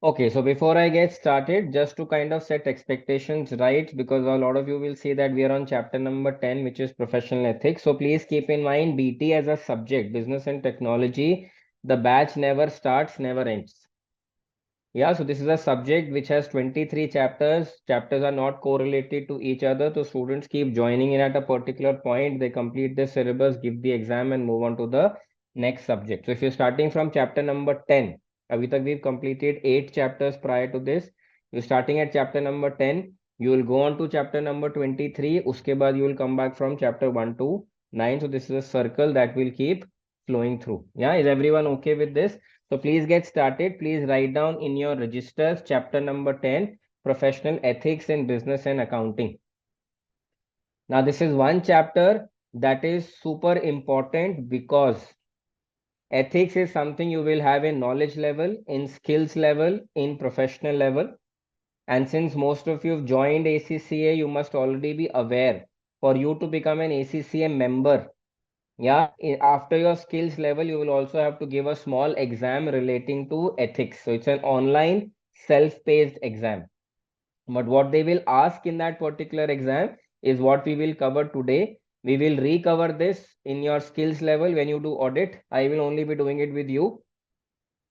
Okay, so before I get started, just to kind of set expectations right, because a lot of you will see that we are on chapter number 10, which is professional ethics. So please keep in mind BT as a subject, business and technology. The batch never starts, never ends. Yeah, so this is a subject which has 23 chapters. Chapters are not correlated to each other. So students keep joining in at a particular point. They complete the syllabus, give the exam, and move on to the next subject. So if you're starting from chapter number 10, abhi tak we've completed 8 chapters prior to this. You're starting at chapter number 10. You will go on to chapter number 23. Uske baad you will come back from chapter 1 to 9. So this is a circle that will keep flowing through. Yeah, is everyone okay with this? So please get started. Please write down in your registers chapter number 10, Professional Ethics in Business and Accounting. Now this is one chapter that is super important because ethics is something you will have in knowledge level, in skills level, in professional level. And since most of you have joined ACCA, you must already be aware for you to become an ACCA member. Yeah, after your skills level, you will also have to give a small exam relating to ethics. So it's an online self-paced exam. But what they will ask in that particular exam is what we will cover today. We will recover this in your skills level when you do audit. I will only be doing it with you.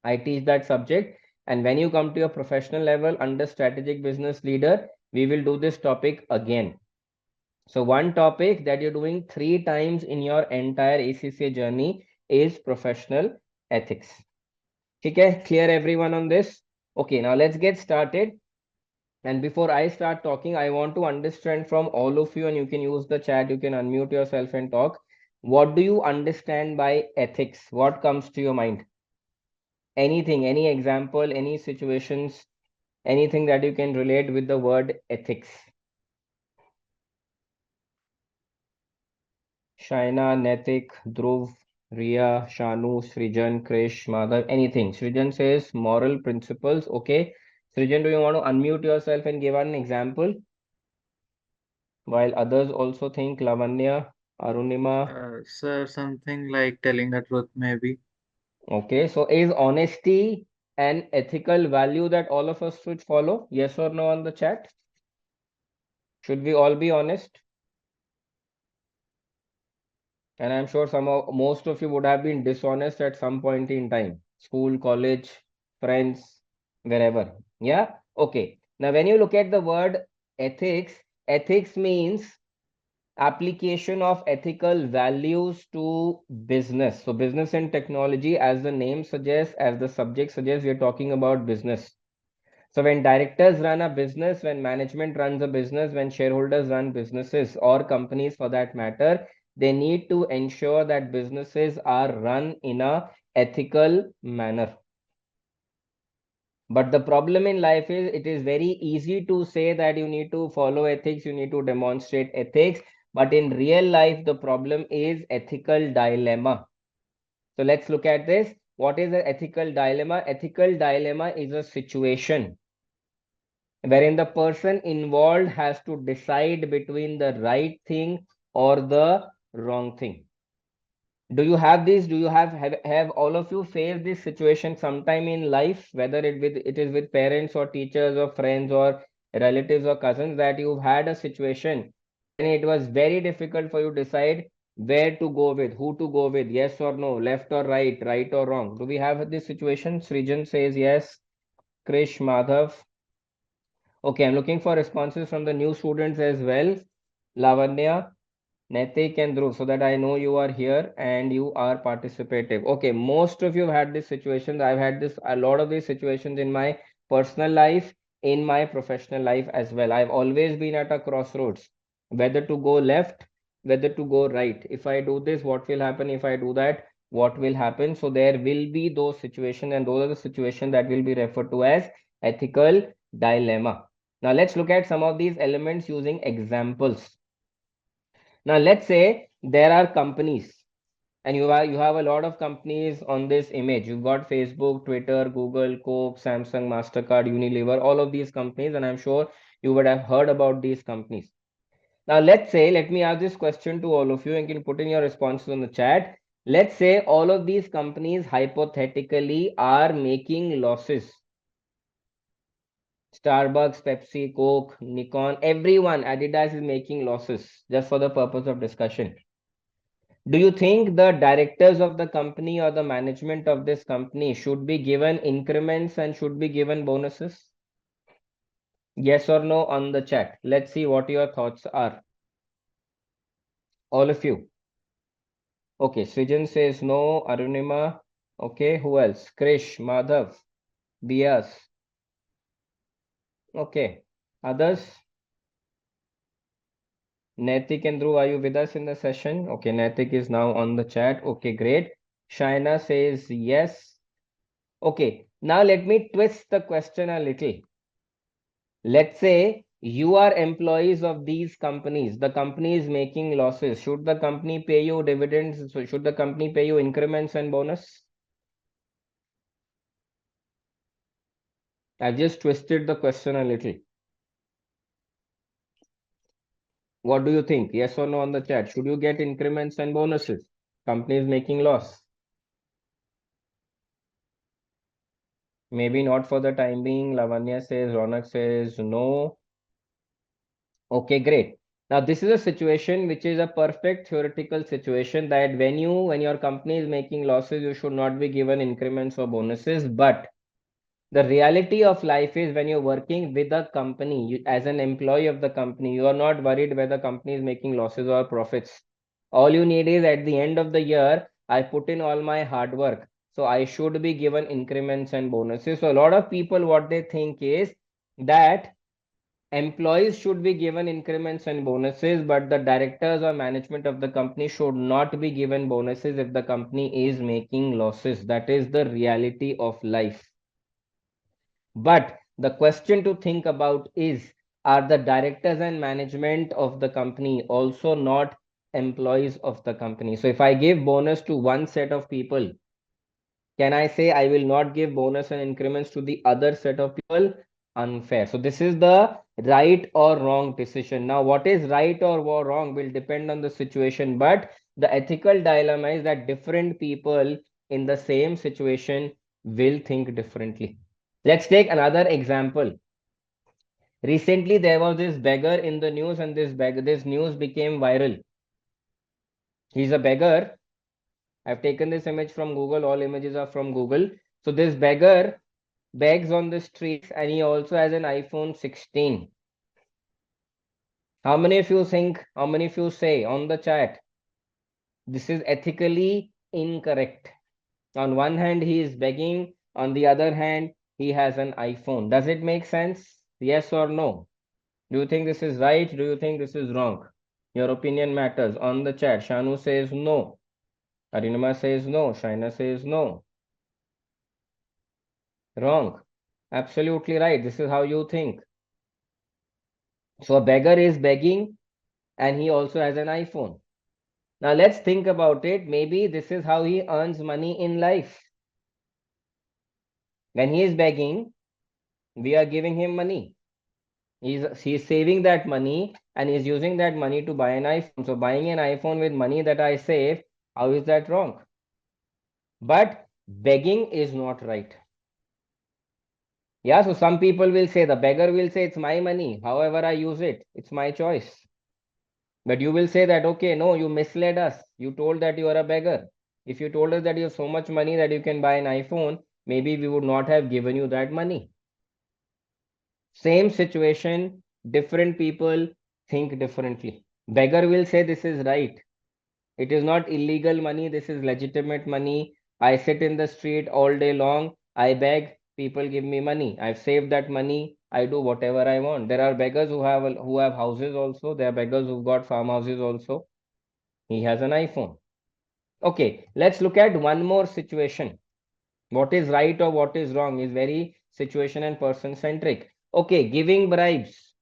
I teach that subject. And when you come to your professional level under strategic business leader, we will do this topic again. So one topic that you're doing 3 times in your entire ACCA journey is professional ethics. Okay, clear everyone on this? Okay, now let's get started. And before I start talking, I want to understand from all of you, and you can use the chat, you can unmute yourself and talk. What do you understand by ethics? What comes to your mind? Anything, any example, any situations, anything that you can relate with the word ethics? Shaina, Netik, Dhruv, Ria, Shanu, Srijan, Krish, Madhav, anything. Srijan says moral principles. Okay. Srijan, do you want to unmute yourself and give an example? While others also think Lavanya, Arunima. Sir, something like telling the truth, maybe. Okay. So is honesty an ethical value that all of us should follow? Yes or no on the chat? Should we all be honest? And I'm sure most of you would have been dishonest at some point in time. School, college, friends, wherever. Yeah? Okay. Now, when you look at the word ethics, ethics means application of ethical values to business. So, business and technology, as the name suggests, as the subject suggests, we are talking about business. So, when directors run a business, when management runs a business, when shareholders run businesses or companies for that matter, they need to ensure that businesses are run in a ethical manner. But the problem in life is it is very easy to say that you need to follow ethics, you need to demonstrate ethics. But in real life, the problem is ethical dilemma. So let's look at this. What is an ethical dilemma? Ethical dilemma is a situation wherein the person involved has to decide between the right thing or the wrong thing. Do you have this? Do you have all of you faced this situation sometime in life, whether it is with parents or teachers or friends or relatives or cousins, that you've had a situation and it was very difficult for you to decide where to go with, who to go with, yes or no, left or right, right or wrong? Do we have this situation? Srijan says yes. Krish, Madhav. Okay, I'm looking for responses from the new students as well. Lavanya, Netik and Dhruv, so that I know you are here and you are participative. Okay, most of you have had this situation. I've had this a lot of these situations in my personal life, in my professional life as well. I've always been at a crossroads, whether to go left, whether to go right. If I do this, what will happen? If I do that, what will happen? So there will be those situations, and those are the situations that will be referred to as ethical dilemma. Now let's look at some of these elements using examples. Now let's say there are companies and you have a lot of companies on this image. You've got Facebook, Twitter, Google, Coke, Samsung, Mastercard, Unilever, all of these companies, and I'm sure you would have heard about these companies. Now let's say, let me ask this question to all of you and you can put in your responses on the chat. Let's say all of these companies hypothetically are making losses. Starbucks, Pepsi, Coke, Nikon, everyone, Adidas is making losses just for the purpose of discussion. Do you think the directors of the company or the management of this company should be given increments and should be given bonuses? Yes or no on the chat. Let's see what your thoughts are. All of you. Okay, Srijan says no. Arunima. Okay, who else? Krish, Madhav, Bias. Okay. Others? Naitik and Dhruv, are you with us in the session? Okay, Naitik is now on the chat. Okay, great. Shaina says yes. Okay, now let me twist the question a little. Let's say you are employees of these companies. The company is making losses. Should the company pay you dividends? So should the company pay you increments and bonus? I've just twisted the question a little. What do you think? Yes or no on the chat? Should you get increments and bonuses? Company is making loss. Maybe not for the time being. Lavanya says, Ronak says no. Okay, great. Now this is a situation which is a perfect theoretical situation that when your company is making losses, you should not be given increments or bonuses. But the reality of life is when you're working with a company, as an employee of the company, you are not worried whether company is making losses or profits. All you need is at the end of the year, I put in all my hard work. So I should be given increments and bonuses. So a lot of people, what they think is that employees should be given increments and bonuses, but the directors or management of the company should not be given bonuses if the company is making losses. That is the reality of life. But the question to think about is, are the directors and management of the company also not employees of the company? So if I give bonus to one set of people, can I say I will not give bonus and increments to the other set of people? Unfair. So this is the right or wrong decision. Now, what is right or wrong will depend on the situation, but the ethical dilemma is that different people in the same situation will think differently. Let's take another example. Recently, there was this beggar in the news, and this news became viral. He's a beggar. I've taken this image from Google. All images are from Google. So this beggar begs on the streets, and he also has an iPhone 16. How many of you think? How many of you say on the chat? This is ethically incorrect. On one hand, he is begging. On the other hand, he has an iPhone. Does it make sense? Yes or no? Do you think this is right? Do you think this is wrong? Your opinion matters. On the chat, Shanu says no. Arinama says no. Shaina says no. Wrong. Absolutely right. This is how you think. So a beggar is begging and he also has an iPhone. Now let's think about it. Maybe this is how he earns money in life. When he is begging, we are giving him money. He's saving that money and he's using that money to buy an iPhone. So buying an iPhone with money that I save, how is that wrong? But begging is not right. Yeah, so some people will say, the beggar will say, it's my money. However I use it, it's my choice. But you will say that, okay, no, you misled us. You told that you are a beggar. If you told us that you have so much money that you can buy an iPhone, maybe we would not have given you that money. Same situation, different people think differently. Beggar will say this is right. It is not illegal money, this is legitimate money. I sit in the street all day long, I beg, people give me money. I've saved that money, I do whatever I want. There are beggars who have houses also. There are beggars who've got farmhouses also. He has an iPhone. Okay, let's look at one more situation. What is right or what is wrong is very situation and person centric. Okay, giving bribes.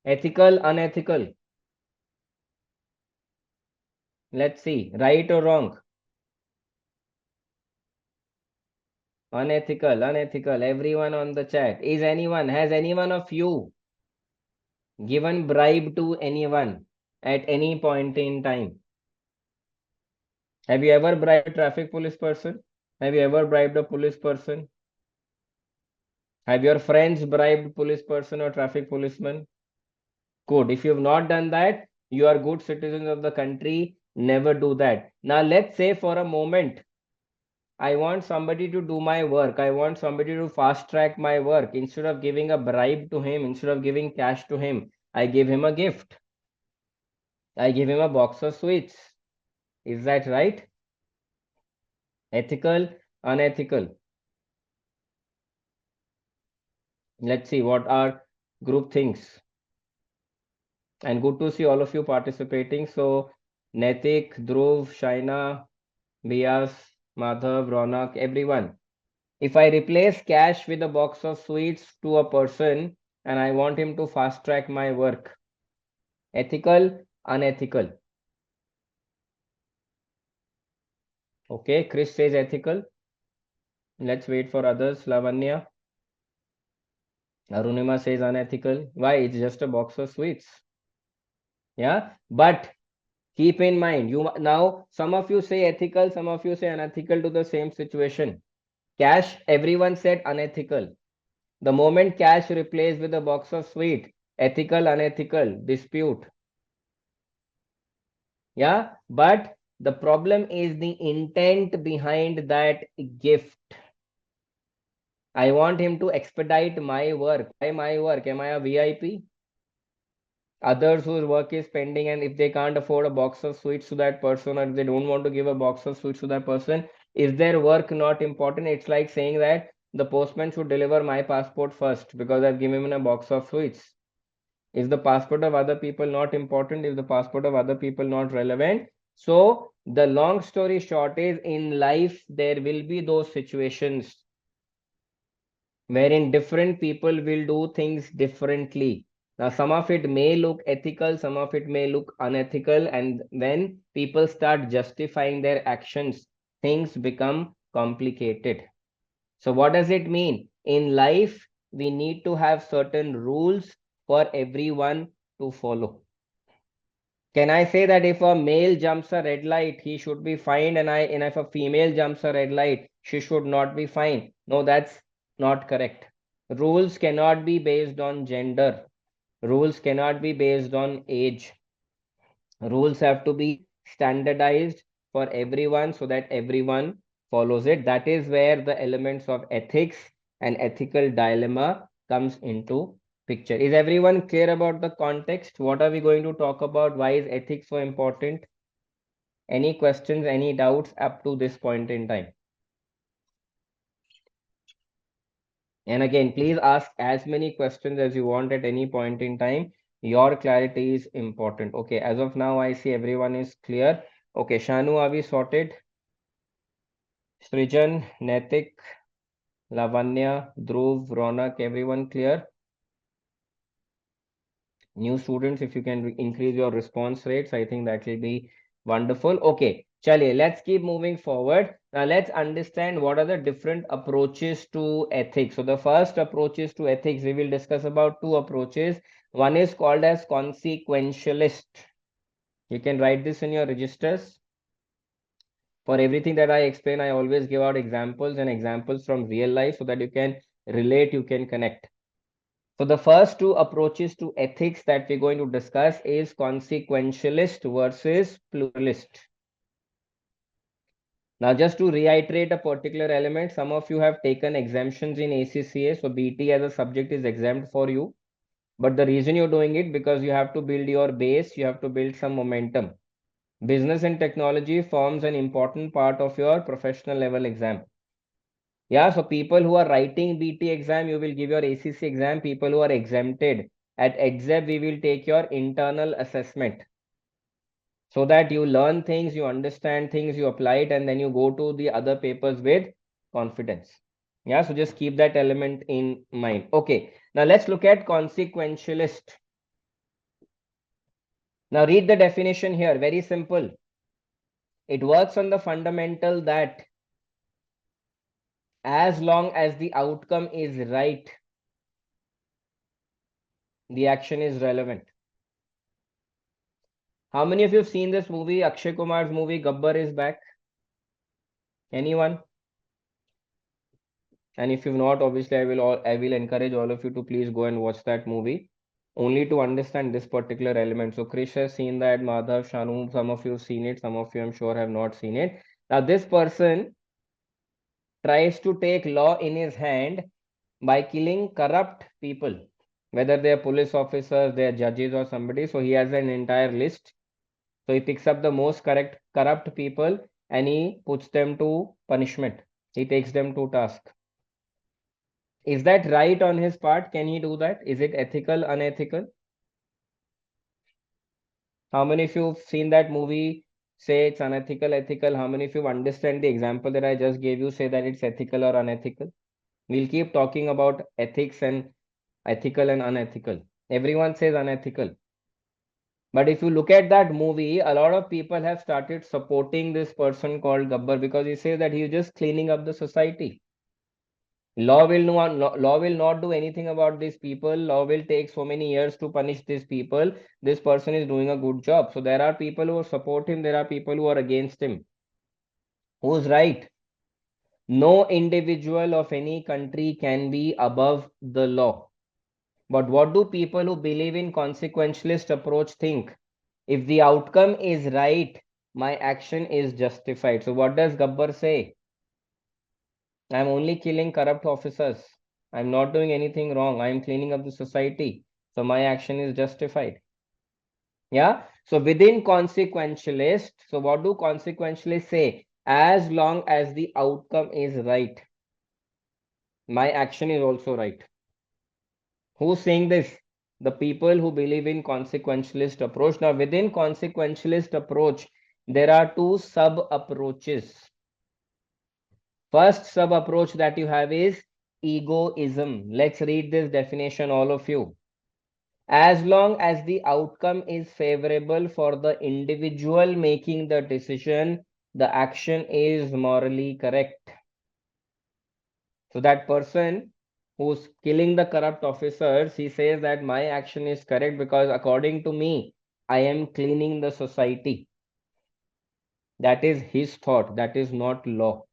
Ethical, unethical. Let's see, right or wrong? Unethical, unethical. Everyone on the chat. Has anyone of you given bribe to anyone at any point in time? Have you ever bribed a traffic police person? Have you ever bribed a police person? Have your friends bribed police person or traffic policeman? Good. If you have not done that, you are good citizens of the country. Never do that. Now, let's say for a moment, I want somebody to do my work. I want somebody to fast track my work. Instead of giving a bribe to him, instead of giving cash to him, I give him a gift. I give him a box of sweets. Is that right? Ethical, unethical? Let's see what our group thinks. And good to see all of you participating. So, Netik, Dhruv, Shaina, Bias, Madhav, Ronak, everyone. If I replace cash with a box of sweets to a person and I want him to fast track my work, ethical, unethical? Okay, Chris says ethical. Let's wait for others. Lavanya, Arunima says unethical. Why? It's just a box of sweets. Yeah, but keep in mind, you now some of you say ethical, some of you say unethical to the same situation. Cash, everyone said unethical. The moment cash replaced with a box of sweet, ethical, unethical, dispute. Yeah, but the problem is the intent behind that gift. I want him to expedite my work. Why my work? Am I a VIP? Others whose work is pending, and if they can't afford a box of sweets to that person, or if they don't want to give a box of sweets to that person, is their work not important? It's like saying that the postman should deliver my passport first because I've given him a box of sweets. Is the passport of other people not important? Is the passport of other people not relevant? So the long story short is, in life there will be those situations wherein different people will do things differently. Now, some of it may look ethical, some of it may look unethical, and when people start justifying their actions, things become complicated. So, what does it mean? In life, we need to have certain rules for everyone to follow. Can I say that if a male jumps a red light, he should be fined, and if a female jumps a red light, she should not be fined? No, that's not correct. Rules cannot be based on gender. Rules cannot be based on age. Rules have to be standardized for everyone so that everyone follows it. That is where the elements of ethics and ethical dilemma comes into picture. Is everyone clear about the context? What are we going to talk about? Why is ethics so important? Any questions, any doubts up to this point in time? And again, please ask as many questions as you want at any point in time. Your clarity is important. Okay, as of now, I see everyone is clear. Okay, Shanu, are we sorted? Srijan, Netik, Lavanya, Dhruv, Ronak, everyone clear? New students, if you can increase your response rates, I think that will be wonderful. Okay, chaliye, let's keep moving forward. Now let's understand what are the different approaches to ethics. So the first approaches to ethics, we will discuss about two approaches. One is called as consequentialist. You can write this in your registers. For everything that I explain, I always give out examples and examples from real life so that you can relate, you can connect. So the first two approaches to ethics that we're going to discuss is consequentialist versus pluralist. Now, just to reiterate a particular element, some of you have taken exemptions in ACCA, so BT as a subject is exempt for you. But the reason you're doing it because you have to build your base, you have to build some momentum. Business and technology forms an important part of your professional level exam. Yeah, so people who are writing BT exam, you will give your ACC exam. People who are exempted at edZeb, we will take your internal assessment so that you learn things, you understand things, you apply it, and then you go to the other papers with confidence. Yeah, so just keep that element in mind. Okay, now let's look at consequentialist. Now read the definition here, very simple. It works on the fundamental that as long as the outcome is right, the action is relevant. How many of you have seen this movie, Akshay Kumar's movie, Gabbar is Back? Anyone? And if you've not, obviously, I will encourage all of you to please go and watch that movie, only to understand this particular element. So Krish has seen that, Madhav, Shanu, some of you have seen it, some of you I'm sure have not seen it. Now this person tries to take law in his hand by killing corrupt people, whether they are police officers, they are judges or somebody. So he has an entire list. So he picks up the most corrupt people and he puts them to punishment. He takes them to task. Is that right on his part? Can he do that? Is it ethical, unethical? How many of you have seen that movie? Say it's unethical, ethical. How many of you understand the example that I just gave you? Say that it's ethical or unethical. We'll keep talking about ethics and ethical and unethical. Everyone says unethical. But if you look at that movie, a lot of people have started supporting this person called Gabbar because he says that he's just cleaning up the society. Law will not do anything about these people. Law will take so many years to punish these people. This person is doing a good job. So there are people who support him. There are people who are against him. Who's right? No individual of any country can be above the law. But what do people who believe in consequentialist approach think? If the outcome is right, my action is justified. So what does Gabbar say? I'm only killing corrupt officers. I'm not doing anything wrong. I'm cleaning up the society. So my action is justified. Yeah. So within consequentialist, so what do consequentialists say? As long as the outcome is right, my action is also right. Who's saying this? The people who believe in consequentialist approach. Now, within consequentialist approach, there are two sub approaches. First sub approach that you have is egoism. Let's read this definition, all of you. As long as the outcome is favorable for the individual making the decision, the action is morally correct. So that person who's killing the corrupt officers, he says that my action is correct because according to me, I am cleaning the society. That is his thought. That is not law.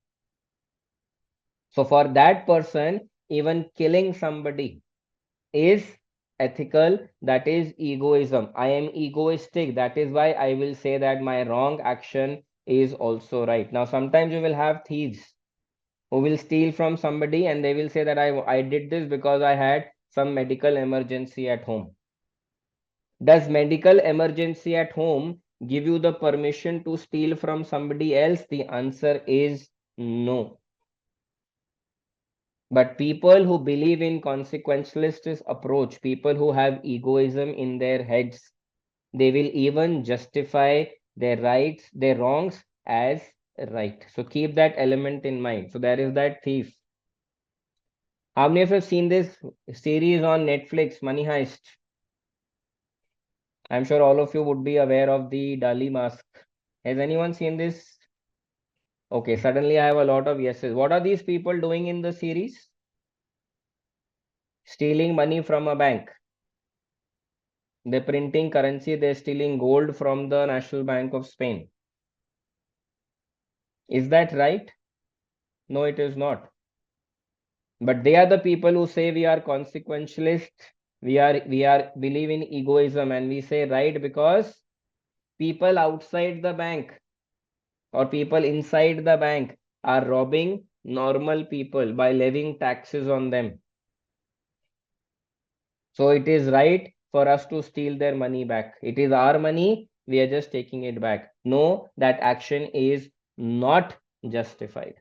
So for that person, even killing somebody is ethical. That is egoism. I am egoistic. That is why I will say that my wrong action is also right. Now, sometimes you will have thieves who will steal from somebody and they will say that I did this because I had some medical emergency at home. Does medical emergency at home give you the permission to steal from somebody else? The answer is no. But people who believe in consequentialist approach, people who have egoism in their heads, they will even justify their rights, their wrongs as right. So keep that element in mind. So there is that thief. How many of you have seen this series on Netflix, Money Heist? I'm sure all of you would be aware of the Dali mask. Has anyone seen this? Okay, suddenly I have a lot of yeses. What are these people doing in the series? Stealing money from a bank. They're printing currency, they're stealing gold from the National Bank of Spain. Is that right? No, it is not. But they are the people who say we are consequentialist, we are believe in egoism, and we say right because people outside the bank or people inside the bank are robbing normal people by levying taxes on them. So it is right for us to steal their money back. It is our money, we are just taking it back. No, that action is not justified.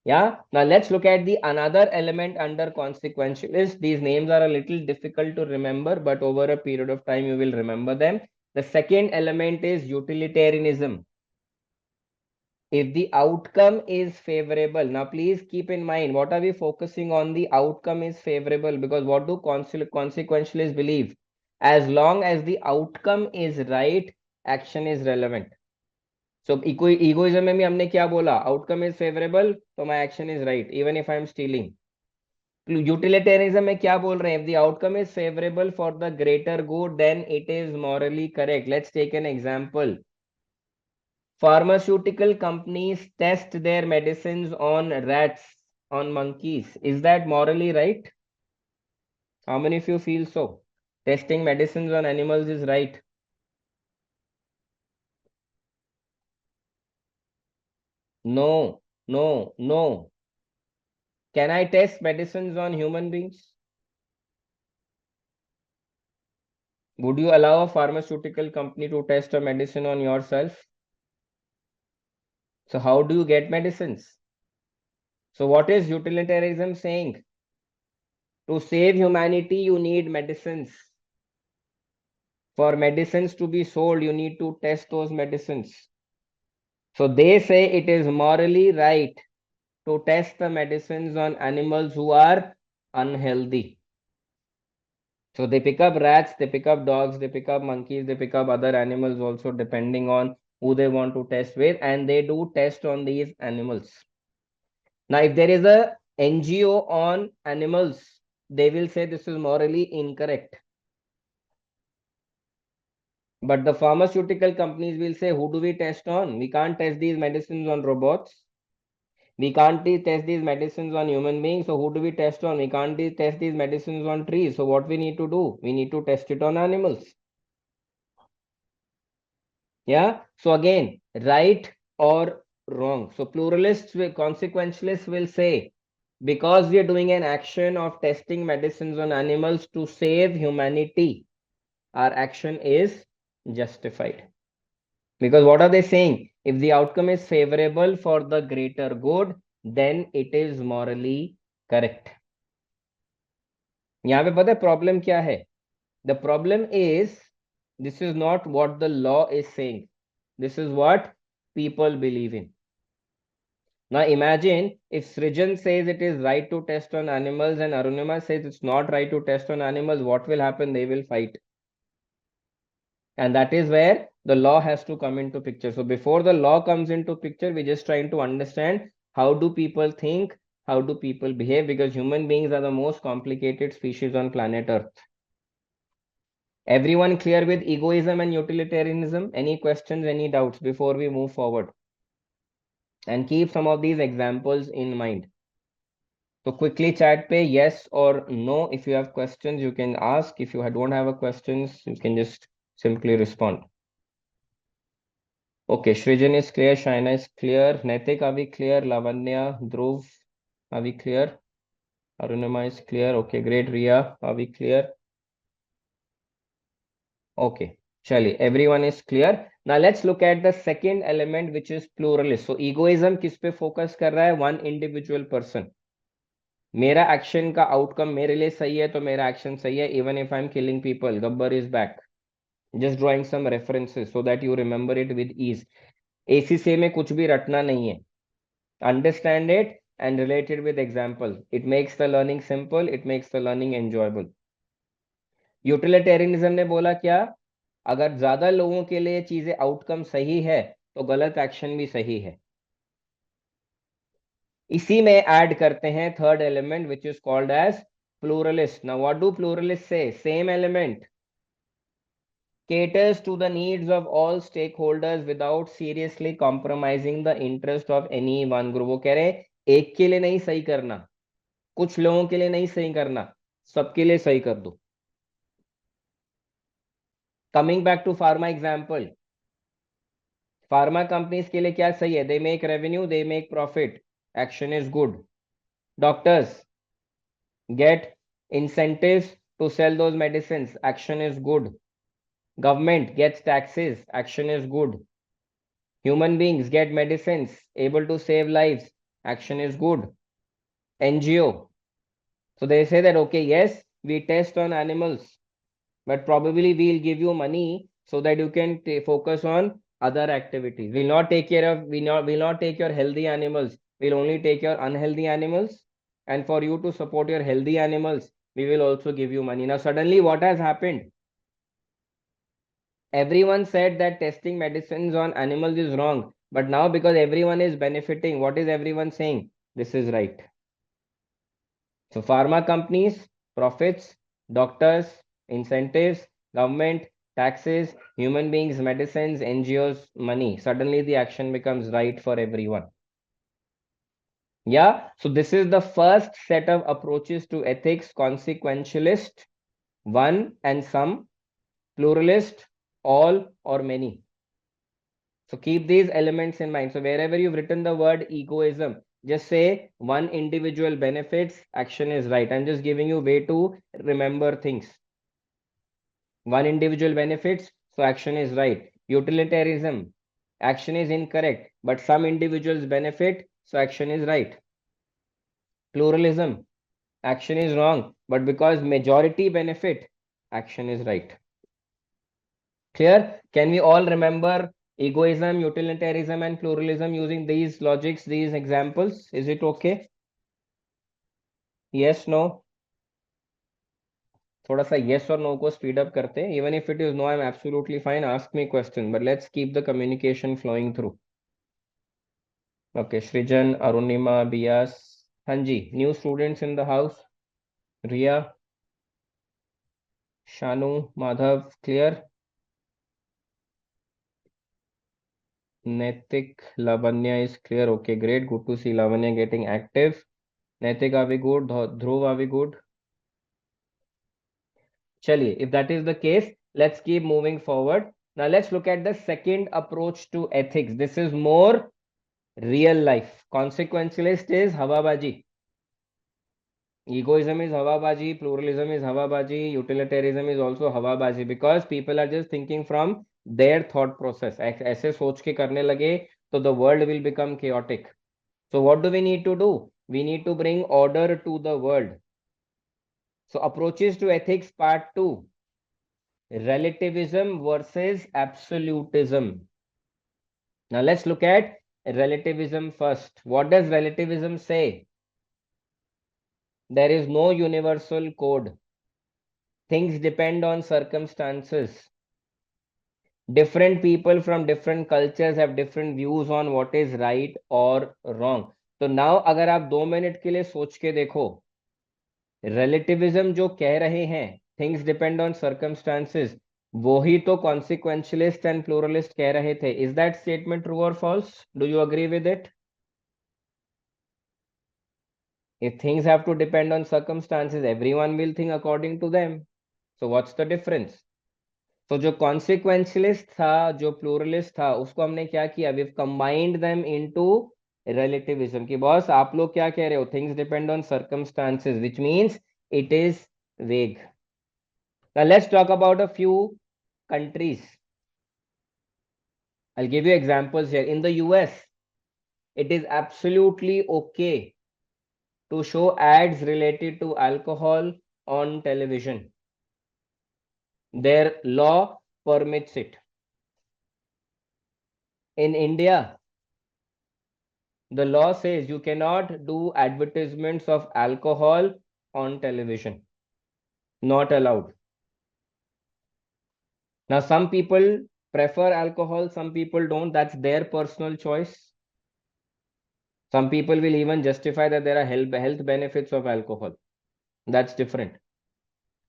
Yeah. Now let's look at the another element under consequentialist. These names are a little difficult to remember, but over a period of time you will remember them. The second element is utilitarianism. If the outcome is favorable, now please keep in mind what are we focusing on? The outcome is favorable because what do consequentialists believe? As long as the outcome is right, action is relevant. So egoism में भी हमने क्या बोला? Outcome is favorable, so my action is right, even if I am stealing. Utilitarianism में क्या बोल रहे हैं? If the outcome is favorable for the greater good, then it is morally correct. Let's take an example. Pharmaceutical companies test their medicines on rats on monkeys. Is that morally right? How many of you feel so? Testing medicines on animals is right. No, no, no. Can I test medicines on human beings? Would you allow a pharmaceutical company to test a medicine on yourself? So how do you get medicines? So what is utilitarianism saying? To save humanity, you need medicines. For medicines to be sold, you need to test those medicines. So they say it is morally right to test the medicines on animals who are unhealthy. So they pick up rats, they pick up dogs, they pick up monkeys, they pick up other animals also depending on who they want to test with, and they do test on these animals. Now, if there is a NGO on animals, they will say this is morally incorrect. But the pharmaceutical companies will say, who do we test on? We can't test these medicines on robots. We can't test these medicines on human beings. So who do we test on? We can't test these medicines on trees. So what we need to do? We need to test it on animals. Yeah. So again, right or wrong. So pluralists, consequentialists will say, because we are doing an action of testing medicines on animals to save humanity, our action is justified. Because what are they saying? If the outcome is favorable for the greater good, then it is morally correct. यहाँ पे पता है problem क्या है? The problem is this is not what the law is saying. This is what people believe in. Now imagine if Srijan says it is right to test on animals and Arunima says it's not right to test on animals, what will happen? They will fight. And that is where the law has to come into picture. So before the law comes into picture, we're just trying to understand how do people think, how do people behave, because human beings are the most complicated species on planet Earth. Everyone clear with egoism and utilitarianism? Any questions, any doubts before we move forward? And keep some of these examples in mind. So quickly chat pe yes or no. If you have questions, you can ask. If you don't have a questions, you can just simply respond. Okay, Shrijan is clear, Shaina is clear, Naitik, are we clear? Lavanya, Dhruv, are we clear? Arunima is clear. Okay, great. Ria, are we clear? Okay, Shali, everyone is clear. Now let's look at the second element, which is pluralist. So egoism किस पे focus कर रहा है? One individual person. मेरा action का outcome मेरे लिए सही है तो मेरा action सही है, even if I'm killing people. Gabbar is back. Just drawing some references so that you remember it with ease. ACCA में कुछ भी रटना नहीं है. Understand it and relate it with example. It makes the learning simple. It makes the learning enjoyable. Utilitarianism ने बोला क्या? अगर ज्यादा लोगों के लिए चीजें आउटकम सही है तो गलत एक्शन भी सही है. इसी में ऐड करते हैं third element which is called as pluralist. Now what do pluralists say? Same element caters to the needs of all stakeholders without seriously compromising the interest of any one group. वो कह रहे हैं एक के लिए नहीं सही करना, कुछ लोगों के लिए नहीं सही करना, सबके लिए सही कर दो. Coming back to pharma example, pharma companies के लिए क्या सही है? They make revenue, they make profit, action is good. Doctors get incentives to sell those medicines, action is good. Government gets taxes, action is good. Human beings get medicines able to save lives, action is good. NGO, so they say that okay, yes, we test on animals, but probably we'll give you money so that you can focus on other activities. We'll not take care of, we'll not take your healthy animals, we'll only take your unhealthy animals, and for you to support your healthy animals we will also give you money. Now suddenly what has happened? Everyone said that testing medicines on animals is wrong, but now because everyone is benefiting, what is everyone saying? This is right. So pharma companies, profits, doctors, incentives, government, taxes, human beings, medicines, NGOs, money. Suddenly the action becomes right for everyone. Yeah, so this is the first set of approaches to ethics: consequentialist, one and some; pluralist, all or many. So keep these elements in mind. So wherever you've written the word egoism, just say one individual benefits, action is right. I'm just giving you way to remember things. One individual benefits, so action is right. Utilitarianism, action is incorrect, but some individuals benefit, so action is right. Pluralism, action is wrong, but because majority benefit, action is right. Clear? Can we all remember egoism, utilitarianism, and pluralism using these logics, these examples? Is it okay? Yes, no? थोड़ा सा yes or no को speed up करते हैं. Even if it is no, I'm absolutely fine. Ask me question, but let's keep the communication flowing through. Okay, Shrijan, Arunima, Bias, Hanji, new students in the house. Ria, Shanu, Madhav, clear? Netik, Lavanya is clear. Okay, great. Good to see Lavanya getting active. Netik, are we good? Dhruv, are we good? Chaliye, if that is the case, let's keep moving forward. Now let's look at the second approach to ethics. This is more real life. Consequentialist is Hawabaji. Egoism is Hawabaji. Pluralism is Hawabaji. Utilitarianism is also Hawabaji because people are just thinking from their thought process. ऐसे सोच के करने लगे तो the world will become chaotic. So what do we need to do? We need to bring order to the world. So approaches to ethics part 2. Relativism versus absolutism. Now let's look at relativism first. What does relativism say? There is no universal code. Things depend on circumstances. Different people from different cultures have different views on what is right or wrong. तो now अगर आप 2 minute के लिए सोच के देखो, relativism जो कह रहे हैं थिंग्स डिपेंड ऑन सर्कमस्टांसेस, वो ही तो कॉन्सिक्वेंशलिस्ट एंड प्लूरलिस्ट कह रहे थे. इज दैट स्टेटमेंट ट्रू और false? Do you agree with it? If things have to depend on circumstances, everyone will think according to them. So what's the difference? तो जो कॉन्सिक्वेंशलिस्ट था, जो प्लूरलिस्ट था, उसको हमने क्या किया? We combined them into relativism. कि बॉस आप लोग क्या कह रहे हो? Things depend on circumstances, which means it is vague. Now let's talk about a few countries. I'll give you examples here. In the US, it is absolutely okay to show ads related to alcohol on television. Their law permits it. In India, the law says you cannot do advertisements of alcohol on television. Not allowed. Now, some people prefer alcohol, some people don't. That's their personal choice. Some people will even justify that there are health benefits of alcohol. That's different.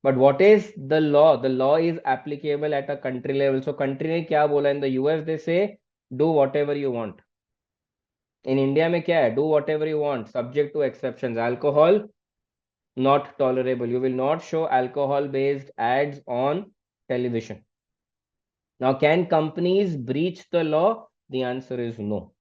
But what is the law? The law is applicable at a country level. So country ने क्या बोला? In the US they say do whatever you want. In India में क्या है? Do whatever you want, subject to exceptions. Alcohol not tolerable. You will not show alcohol based ads on television. Now, can companies breach the law? The answer is no.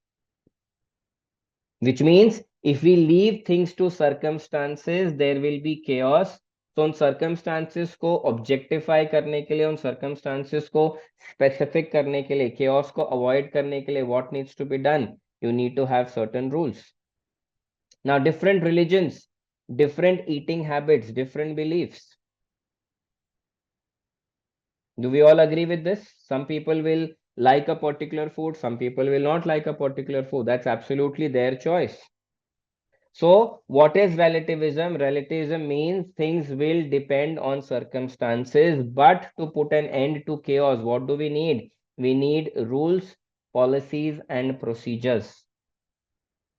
Which means if we leave things to circumstances, there will be chaos. तो उन circumstances को objectify करने के लिए, उन circumstances को specific करने के लिए, chaos को avoid करने के लिए, what needs to be done? You need to have certain rules. Now, different religions, different eating habits, different beliefs. Do we all agree with this? Some people will like a particular food, some people will not like a particular food. That's absolutely their choice. So, what is relativism? Relativism means things will depend on circumstances, but to put an end to chaos, what do we need? We need rules, policies, and procedures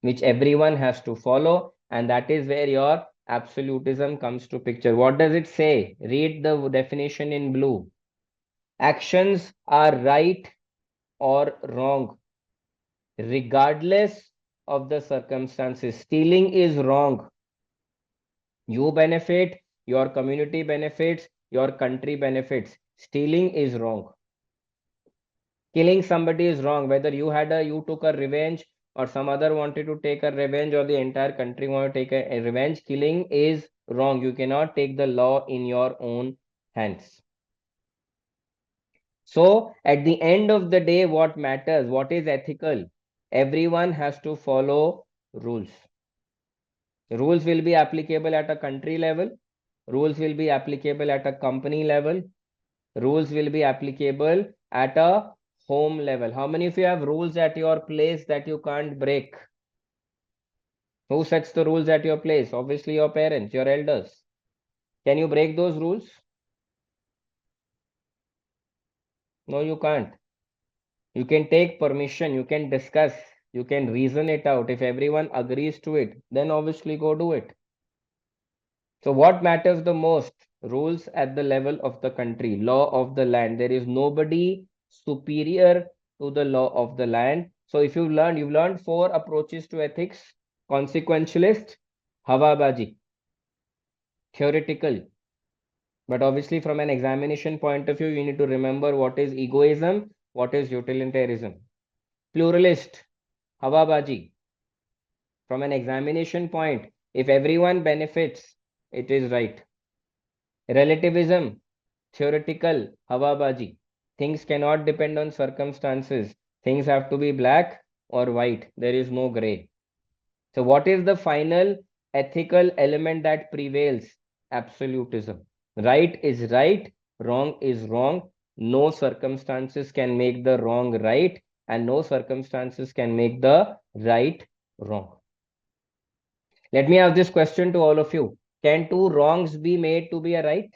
which everyone has to follow, and that is where your absolutism comes to picture. What does it say? Read the definition in blue. Actions are right or wrong, regardless of the circumstances. Stealing is wrong. You benefit, your community benefits, your country benefits. Stealing is wrong. Killing somebody is wrong. Whether you took a revenge or some other wanted to take a revenge or the entire country want to take a revenge, killing is wrong. You cannot take the law in your own hands. So at the end of the day, what matters, what is ethical? Everyone has to follow rules. Rules will be applicable at a country level. Rules will be applicable at a company level. Rules will be applicable at a home level. How many of you have rules at your place that you can't break? Who sets the rules at your place? Obviously, your parents, your elders. Can you break those rules? No, you can't. You can take permission, you can discuss, you can reason it out. If everyone agrees to it, then obviously go do it. So, what matters the most? Rules at the level of the country, law of the land. There is nobody superior to the law of the land. So, if you've learned four approaches to ethics: consequentialist, hawabaji, theoretical. But obviously, from an examination point of view, you need to remember what is egoism, what is utilitarianism. Pluralist, hawabaji. From an examination point, if everyone benefits, it is right. Relativism, theoretical, hawabaji. Things cannot depend on circumstances. Things have to be black or white. There is no gray. So, what is the final ethical element that prevails? Absolutism. Right is right, wrong is wrong. No circumstances can make the wrong right, and no circumstances can make the right wrong. Let me ask this question to all of you. Can two wrongs be made to be a right?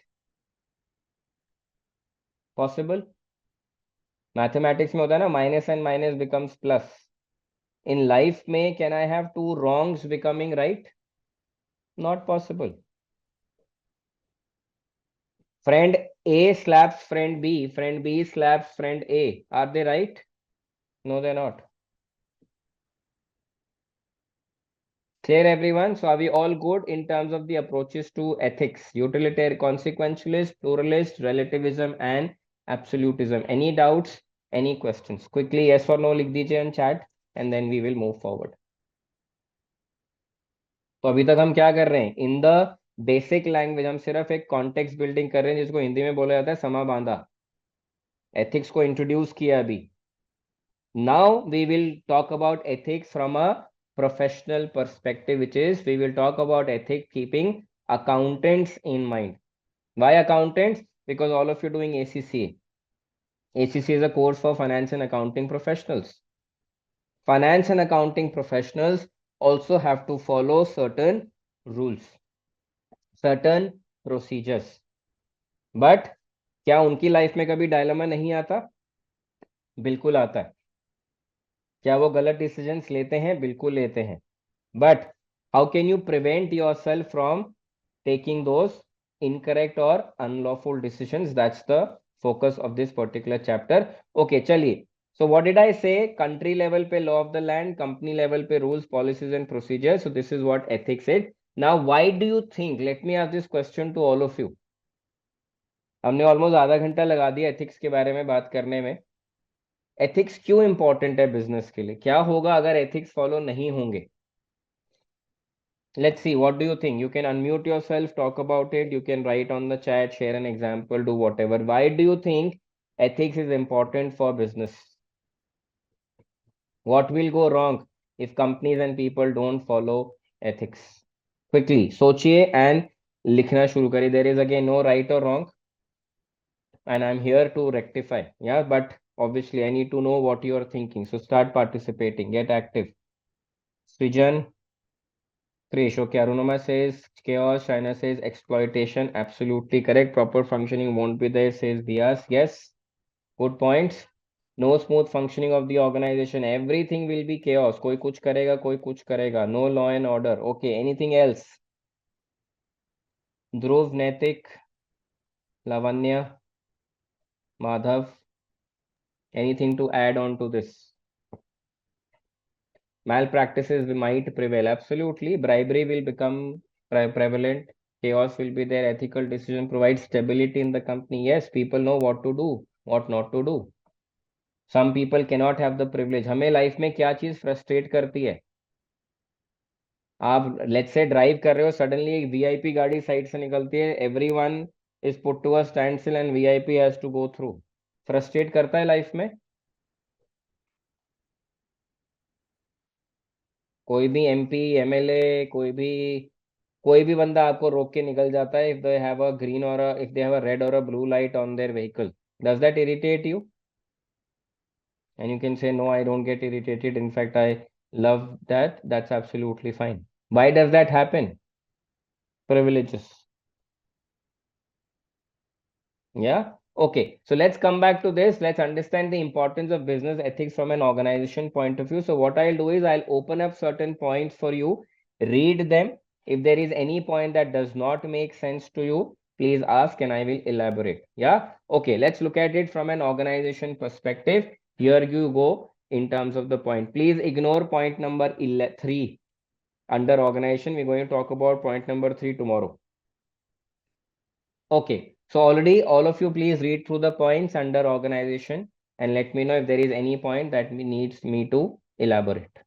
Possible? Mathematics में होता है ना, minus and minus becomes plus. In life में can I have two wrongs becoming right? Not possible. Friend A slaps friend B, friend B slaps friend A. Are they right? No, they're not. Clear, everyone? So are we all good in terms of the approaches to ethics? Utilitarian, consequentialist, pluralist, relativism, and absolutism. Any doubts? Any questions? Quickly, yes or no लिख दीजिए in chat, and then we will move forward. तो अभी तक हम क्या कर रहे हैं? इन द बेसिक लैंग्वेज हम सिर्फ एक कॉन्टेक्स्ट बिल्डिंग कर रहे हैं, जिसको हिंदी में बोला जाता है समा बांधा. एथिक्स को इंट्रोड्यूस किया अभी. Now we will talk about ethics from a professional perspective, which is we will talk about ethics keeping accountants in mind. Why accountants? Because all of you doing ACCA. ACCA is a course for finance and accounting professionals. Finance and accounting professionals also have to follow certain rules, certain procedures. But क्या उनकी life में कभी dilemma नहीं आता? बिल्कुल आता है. क्या वो गलत डिसीजंस लेते हैं? बिल्कुल लेते हैं. But how can you prevent yourself from taking those incorrect or unlawful decisions? That's the focus of this particular chapter. Okay, chaliye. So what did I say? Country level pe law of the land, company level pe rules, policies and procedures. So this is what ethics is. Now, why do you think? Let me ask this question to all of you. हमने almost आधा घंटा लगा दिया ethics के बारे में बात करने में. एथिक्स क्यों इंपॉर्टेंट है बिजनेस के लिए? क्या होगा अगर एथिक्स फॉलो नहीं होंगे? Let's see, what do you think? You can unmute yourself, talk about it. You can write on the chat, share an example, do whatever. Why do you think ethics is important for business? What will go wrong if companies and people don't follow ethics? Quickly, सोचिए and लिखना शुरू करिए. There is again no right or wrong, and I'm here to rectify. Yeah, but obviously I need to know what you are thinking. So start participating, get active. Srijan, Krish, okay. Arunama says chaos. China says exploitation. Absolutely correct. Proper functioning won't be there, says Diaz. Yes, good points. No smooth functioning of the organization. Everything will be chaos. कोई कुछ करेगा, कोई कुछ करेगा. No law and order. Okay. Anything else? Dhruv, Naitik, Lavanya, Madhav. Anything to add on to this? Malpractices might prevail. Absolutely. Bribery will become prevalent. Chaos will be there. Ethical decision provides stability in the company. Yes, people know what to do, what not to do. Some people cannot have the privilege. हमें life में क्या चीज frustrate करती है? आप let's say drive कर रहे हो, सडनली एक वीआईपी गाड़ी साइड से निकलती है, everyone is put to a standstill and VIP has to go through. Frustrate करता है लाइफ में. कोई भी एमपी एमएलए, कोई भी बंदा आपको रोक के निकल जाता है, if they have a green और if they have a red और a blue light on their vehicle. Does that irritate you? And you can say, no, I don't get irritated. In fact, I love that. That's absolutely fine. Why does that happen? Privileges. Yeah. Okay. So let's come back to this. Let's understand the importance of business ethics from an organization point of view. So what I'll do is I'll open up certain points for you, read them. If there is any point that does not make sense to you, please ask and I will elaborate. Yeah. Okay. Let's look at it from an organization perspective. Here you go in terms of the point. Please ignore point number 3 under organization. We're going to talk about point number 3 tomorrow. Okay, so already all of you please read through the points under organization and let me know if there is any point that needs me to elaborate.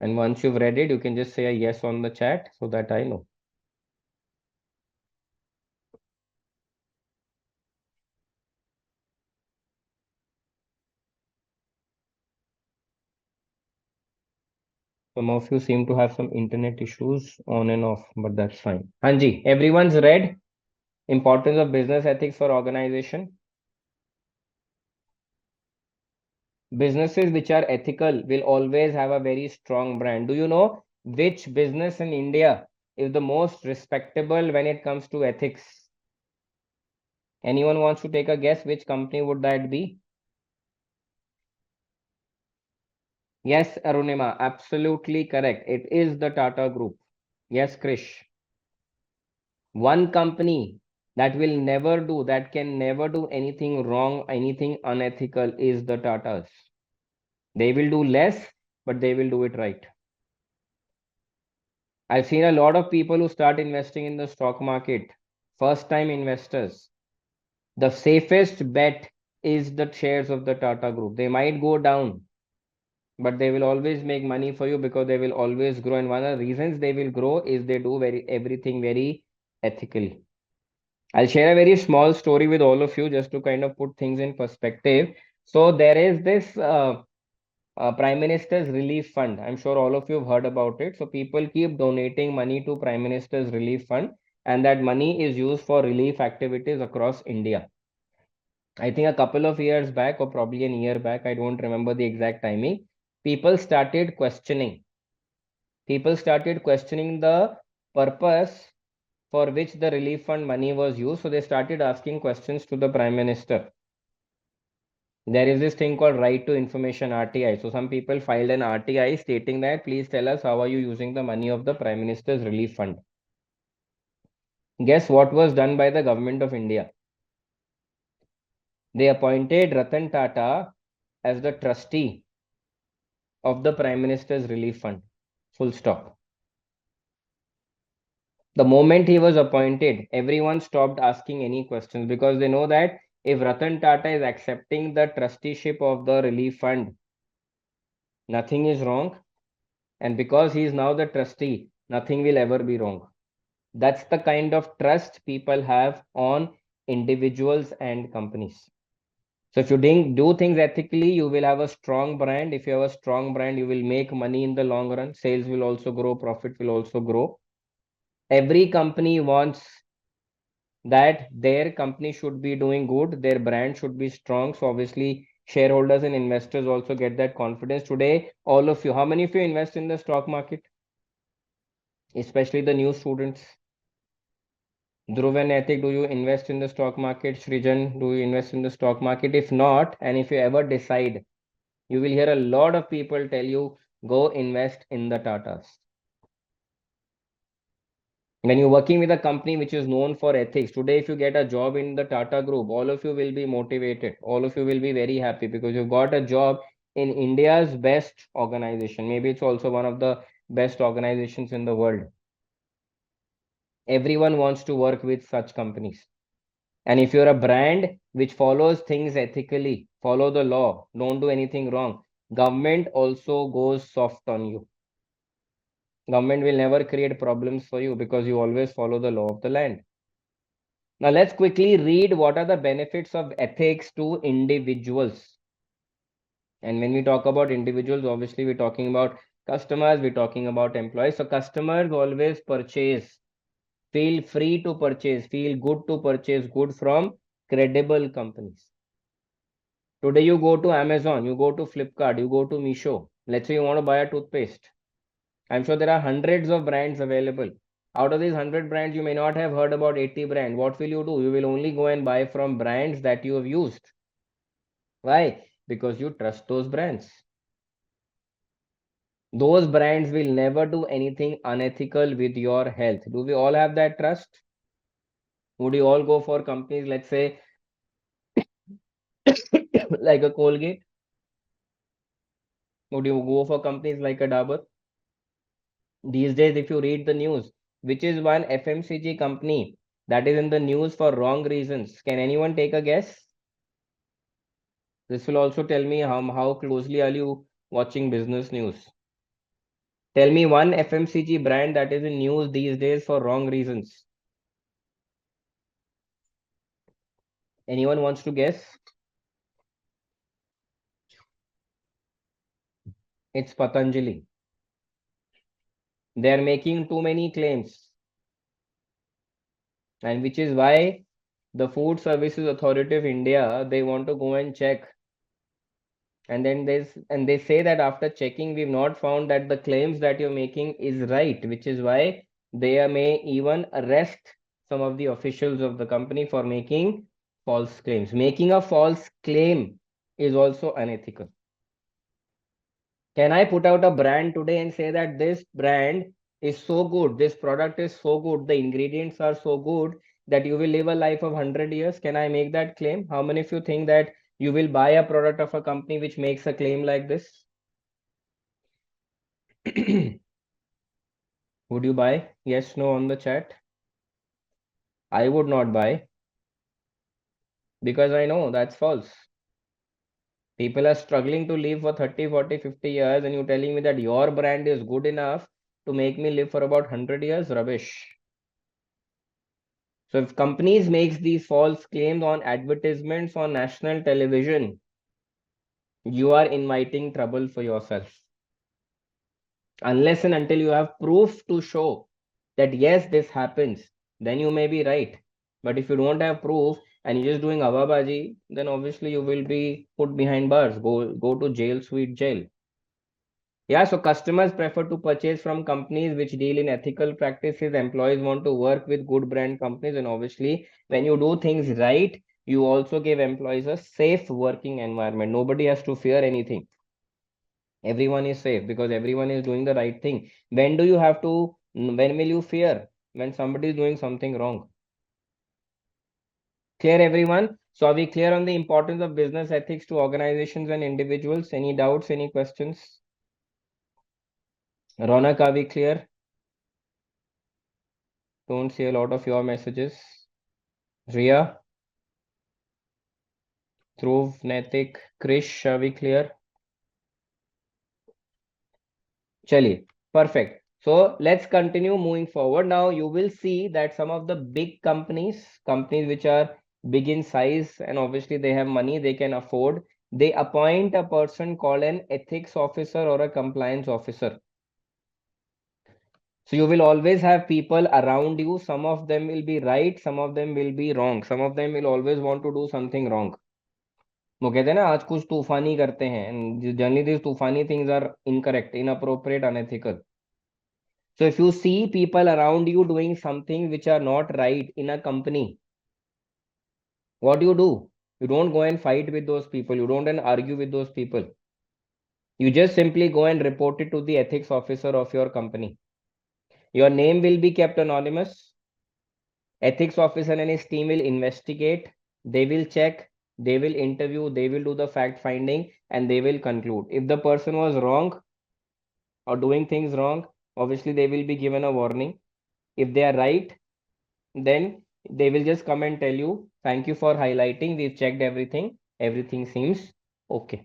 And once you've read it, you can just say a yes on the chat so that I know. Some of you seem to have some internet issues on and off, but that's fine. Hanji, everyone's read importance of business ethics for organization. Businesses which are ethical will always have a very strong brand. Do you know which business in India is the most respectable when it comes to ethics? Anyone wants to take a guess which company would that be? Yes, Arunima, absolutely correct. It is the Tata Group. Yes, Krish. One company that will never do, that can never do anything wrong, anything unethical is the Tatas. They will do less, but they will do it right. I've seen a lot of people who start investing in the stock market, first time investors. The safest bet is the shares of the Tata Group. They might go down, but they will always make money for you because they will always grow. And one of the reasons they will grow is they do everything very ethically. I'll share a very small story with all of you just to kind of put things in perspective. So there is this Prime Minister's Relief Fund. I'm sure all of you have heard about it. So people keep donating money to Prime Minister's Relief Fund, and that money is used for relief activities across India. I think a couple of years back, or probably an year back, I don't remember the exact timing, people started questioning. People started questioning the purpose for which the relief fund money was used. So they started asking questions to the Prime Minister. There is this thing called Right to Information RTI. So some people filed an RTI stating that, please tell us how are you using the money of the Prime Minister's Relief Fund. Guess what was done by the government of India? They appointed Ratan Tata as the trustee of the Prime Minister's Relief Fund. Full stop. The moment he was appointed, everyone stopped asking any questions because they know that if Ratan Tata is accepting the trusteeship of the relief fund, nothing is wrong. And because he is now the trustee, nothing will ever be wrong. That's the kind of trust people have on individuals and companies. So if you do things ethically, you will have a strong brand. If you have a strong brand, you will make money in the long run. Sales will also grow, profit will also grow. Every company wants that their company should be doing good, their brand should be strong. So obviously, shareholders and investors also get that confidence. Today, all of you, how many of you invest in the stock market? Especially the new students. Dhruv and Etik, do you invest in the stock market? Srijan, do you invest in the stock market? If not, and if you ever decide, you will hear a lot of people tell you, go invest in the Tatas. When you're working with a company which is known for ethics, today, if you get a job in the Tata Group, all of you will be motivated. All of you will be very happy because you've got a job in India's best organization. Maybe it's also one of the best organizations in the world. Everyone wants to work with such companies. And if you're a brand which follows things ethically, follow the law, don't do anything wrong, government also goes soft on you. Government will never create problems for you because you always follow the law of the land. Now let's quickly read what are the benefits of ethics to individuals. And when we talk about individuals, obviously we're talking about customers, we're talking about employees. So customers always purchase, feel free to purchase, feel good to purchase good from credible companies. Today you go to Amazon, you go to Flipkart, you go to Meesho. Let's say you want to buy a toothpaste. I'm sure there are hundreds of brands available. Out of these 100 brands, you may not have heard about 80 brands. What will you do? You will only go and buy from brands that you have used. Why? Because you trust those brands. Those brands will never do anything unethical with your health. Do we all have that trust? Would you all go for companies, let's say, like a Colgate? Would you go for companies like a Dabur? These days, if you read the news, which is one FMCG company that is in the news for wrong reasons? Can anyone take a guess? This will also tell me how closely are you watching business news. Tell me one FMCG brand that is in news these days for wrong reasons. Anyone wants to guess? It's Patanjali. They are making too many claims, and which is why the Food Services Authority of India, they want to go and check. And then they say that after checking, we've not found that the claims that you're making is right, which is why they may even arrest some of the officials of the company for making false claims. Making a false claim is also unethical. Can I put out a brand today and say that this brand is so good, this product is so good, the ingredients are so good that you will live a life of 100 years? Can I make that claim? How many of you think that you will buy a product of a company which makes a claim like this? Would you buy? Yes, no on the chat. I would not buy because I know that's false. People are struggling to live for 30, 40, 50 years, and you're telling me that your brand is good enough to make me live for about 100 years? Rubbish. So if companies makes these false claims on advertisements on national television, you are inviting trouble for yourself. Unless and until you have proof to show that yes, this happens, then you may be right. But if you don't have proof and you're just doing awabaji, then obviously you will be put behind bars, go to jail, sweet jail. Yeah, so customers prefer to purchase from companies which deal in ethical practices. Employees want to work with good brand companies. And obviously, when you do things right, you also give employees a safe working environment. Nobody has to fear anything. Everyone is safe because everyone is doing the right thing. When do you have to, when will you fear? When somebody is doing something wrong. Clear, everyone? So, are we clear on the importance of business ethics to organizations and individuals? Any doubts, any questions? Ronak, are we clear? Don't see a lot of your messages. Ria, Dhruv, Naitik, Krish, are we clear? Chali, perfect. So let's continue moving forward. Now you will see that some of the big companies which are big in size and obviously they have money, they can afford, they appoint a person called an ethics officer or a compliance officer. So you will always have people around you. Some of them will be right, some of them will be wrong. Some of them will always want to do something wrong. वो कहते हैं ना आज कुछ तूफानी करते हैं and generally these तूफानी things are incorrect, inappropriate, unethical. So if you see people around you doing something which are not right in a company, what do? You don't go and fight with those people. You don't and argue with those people. You just simply go and report it to the ethics officer of your company. Your name will be kept anonymous. Ethics officer and his team will investigate. They will check. They will interview. They will do the fact finding, and they will conclude. If the person was wrong or doing things wrong, obviously they will be given a warning. If they are right, then they will just come and tell you, thank you for highlighting. We've checked everything. Everything seems okay.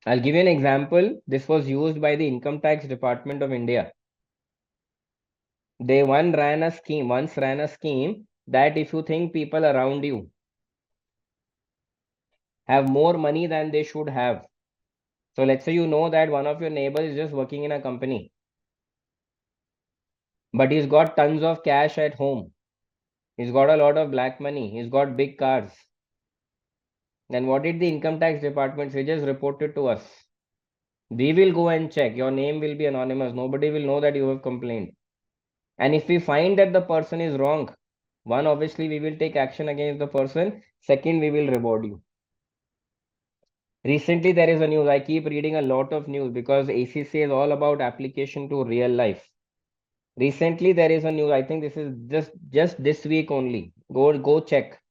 I'll give you an example. This was used by the Income Tax Department of India. They once ran a scheme that if you think people around you have more money than they should have. So let's say you know that one of your neighbors is just working in a company, but he's got tons of cash at home. He's got a lot of black money. He's got big cars. Then what did the income tax department say? Just report it to us. We will go and check. Your name will be anonymous. Nobody will know that you have complained. And if we find that the person is wrong, one, obviously we will take action against the person. Second, we will reward you. Recently, there is a news. I keep reading a lot of news because ACCA is all about application to real life. Recently, there is a news. I think this is just this week only. Go check.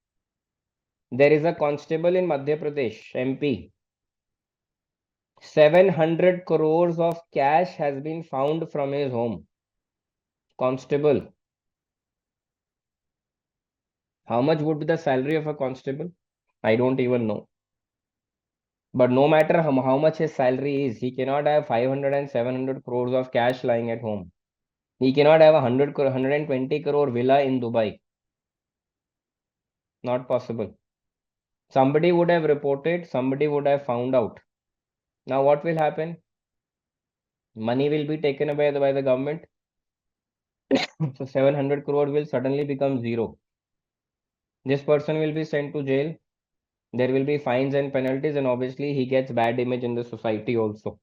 There is a constable in Madhya Pradesh, MP. 700 crores of cash has been found from his home. Constable. How much would be the salary of a constable? I don't even know. But no matter how much his salary is, he cannot have 500 and 700 crores of cash lying at home. He cannot have a 120 crore villa in Dubai. Not possible. Somebody would have reported, somebody would have found out. Now what will happen? Money will be taken away by the government. So 700 crore will suddenly become zero. This person will be sent to jail. There will be fines and penalties, and obviously he gets bad image in the society also.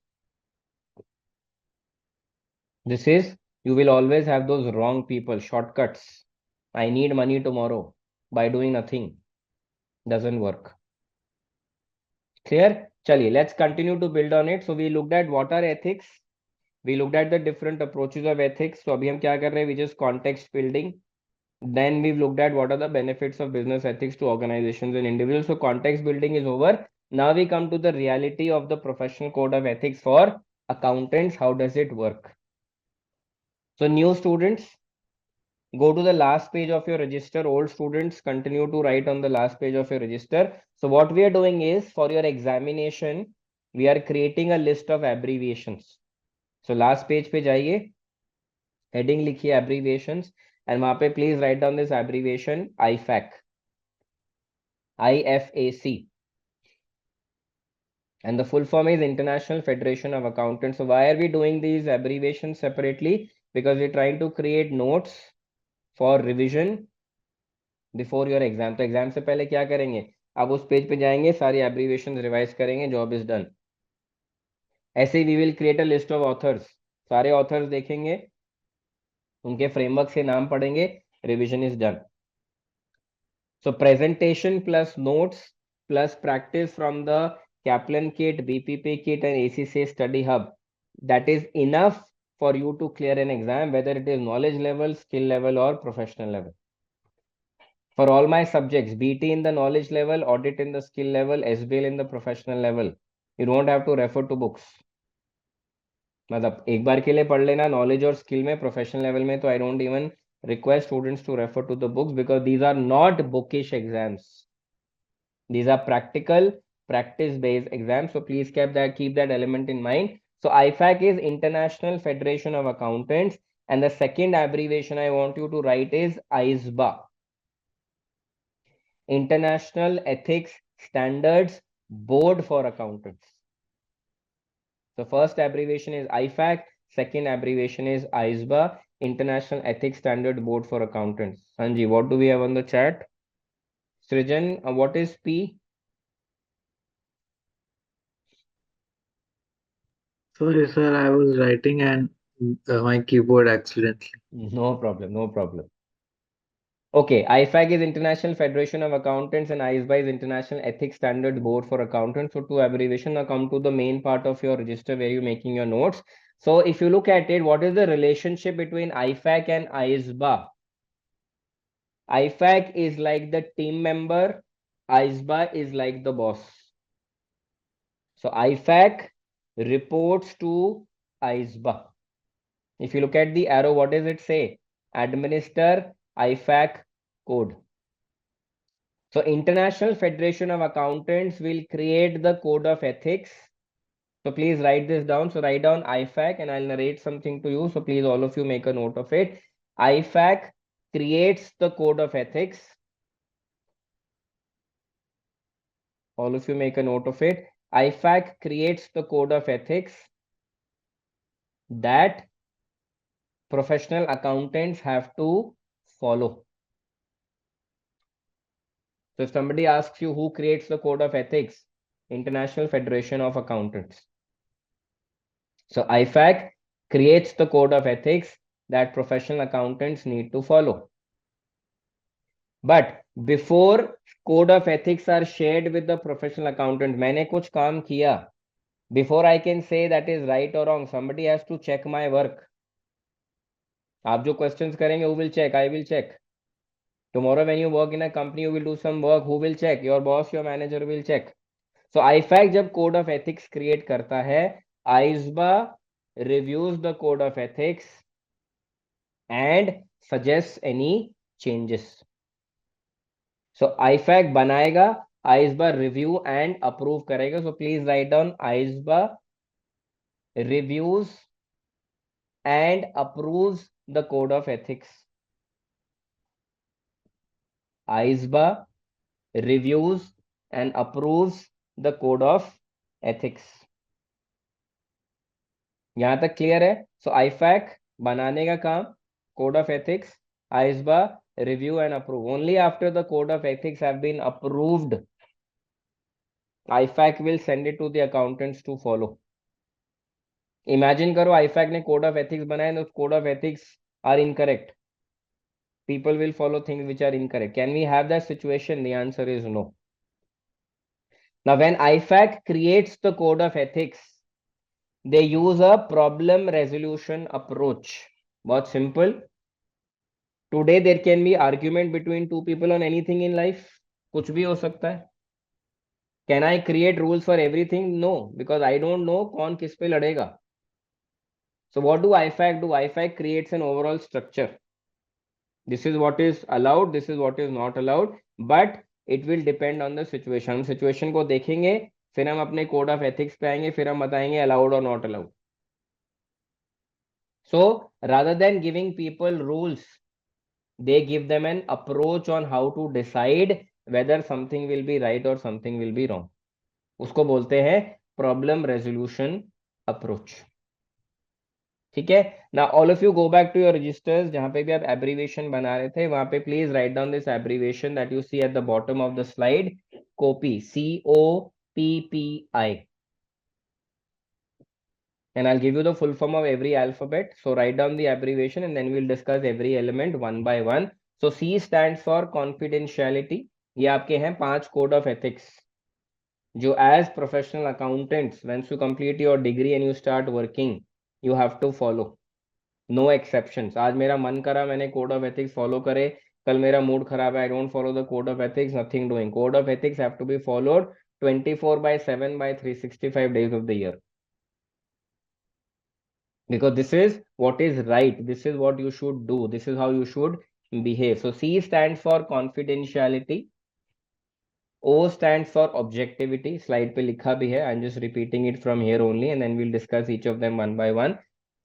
This is, you will always have those wrong people, shortcuts. I need money tomorrow by doing nothing. Doesn't work. Clear? Chaliye, let's continue to build on it. So we looked at what are ethics. We looked at the different approaches of ethics. So abhi hum kya kar rahe hain? We just context building. Then we've looked at what are the benefits of business ethics to organizations and individuals. So context building is over. Now we come to the reality of the professional code of ethics for accountants. How does it work? So new students, go to the last page of your register. Old students, continue to write on the last page of your register. So what we are doing is, for your examination, we are creating a list of abbreviations. So last page पे जाइए, heading लिखिए abbreviations, and वहाँ पे please write down this abbreviation IFAC. IFAC. And the full form is International Federation of Accountants. So why are we doing these abbreviations separately? Because we're trying to create notes for revision before your exam. तो exam से पहले क्या करेंगे? अब उस page पे जाएंगे, सारी एब्रीविएशन रिवाइज करेंगे, जॉब इज डन. ऐसे ही we will create a list of authors. सारे ऑथर्स देखेंगे, उनके फ्रेमवर्क से नाम पढ़ेंगे, revision is done. So presentation plus notes plus practice from the Kaplan kit, BPP kit and ACCA study hub. That is enough for you to clear an exam, whether it is knowledge level, skill level or professional level. For all my subjects, BT in the knowledge level, audit in the skill level, SBL in the professional level. You don't have to refer to books. मतलब एक बार के लिए पढ़ लेना knowledge और skill में, professional level में तो I don't even request students to refer to the books because these are not bookish exams. These are practical, practice-based exams. So please keep that element in mind. So IFAC is International Federation of Accountants, and the second abbreviation I want you to write is ISBA, International Ethics Standards Board for Accountants. So first abbreviation is IFAC, second abbreviation is ISBA, International Ethics Standard Board for Accountants. Sanji, what do we have on the chat? Srijan, what is P? Sorry, sir, I was writing and my keyboard accidentally. No problem, no problem. Okay, IFAC is International Federation of Accountants and ISBA is International Ethics Standard Board for Accountants. So two abbreviation. Now come to the main part of your register where you're making your notes. So if you look at it, what is the relationship between IFAC and ISBA? IFAC is like the team member, ISBA is like the boss. So IFAC reports to ISBA. If you look at the arrow, what does it say? Administer IFAC code. So International Federation of Accountants will create the code of ethics. So please write this down. So write down IFAC and I'll narrate something to you. So please all of you make a note of it. IFAC creates the code of ethics. All of you make a note of it. IFAC creates the code of ethics that professional accountants have to follow. So if somebody asks you who creates the code of ethics, International Federation of Accountants. So IFAC creates the code of ethics that professional accountants need to follow. But before code of ethics are shared with the professional accountant, मैंने कुछ काम किया. Before I can say that is right or wrong, somebody has to check my work. आप जो questions करेंगे, who will check? I will check. Tomorrow when you work in a company, you will do some work. Who will check? Your boss, your manager will check. So IFAC जब code of ethics create करता है, ISBA reviews the code of ethics and suggests any changes. So IFAC बनाएगा, ISBA review and approve करेगा. So please write down ISBA reviews and approves the code of ethics. ISBA reviews and approves the code of ethics. यहां तक clear है? So IFAC बनाने का काम, code of ethics, ISBA review and approve. Only after the code of ethics have been approved, IFAC will send it to the accountants to follow. Imagine करो IFAC ने code of ethics बनाया, those code of ethics are incorrect. People will follow things which are incorrect. Can we have that situation? The answer is no. Now, when IFAC creates the code of ethics, they use a problem resolution approach. बहुत simple. Today there can be argument between two people on anything in life. कुछ भी हो सकता है. Can I create rules for everything? No, because I don't know कौन किस पे लड़ेगा. So what do IFAC do? IFAC creates an overall structure. This is what is allowed, this is what is not allowed, but it will depend on the situation. हम situation को देखेंगे, फिर हम अपने code of ethics पे आएंगे, फिर हम बताएंगे allowed or not allowed. So rather than giving people rules, they give them an approach on how to decide whether something will be right or something will be wrong. उसको बोलते हैं problem resolution approach. ठीक है. Now all of you go back to your registers. जहां पे भी आप abbreviation बना रहे थे, वहां पे please write down this abbreviation that you see at the bottom of the slide. COPPI, COPPI. And I'll give you the full form of every alphabet. So write down the abbreviation and then we'll discuss every element one by one. So C stands for confidentiality. ये आपके हैं 5 code of ethics जो as professional accountants, once you complete your degree and you start working, you have to follow. No exceptions. आज मेरा मन करा मैंने code of ethics follow करे, कल मेरा मूड खराब है, I don't follow the code of ethics, nothing doing. Code of ethics have to be followed 24/7 by 365 days of the year, because this is what is right, this is what you should do, this is how you should behave. So C stands for confidentiality, O stands for objectivity. Slide पे लिखा भी है, I'm just repeating it from here only and then we'll discuss each of them one by one.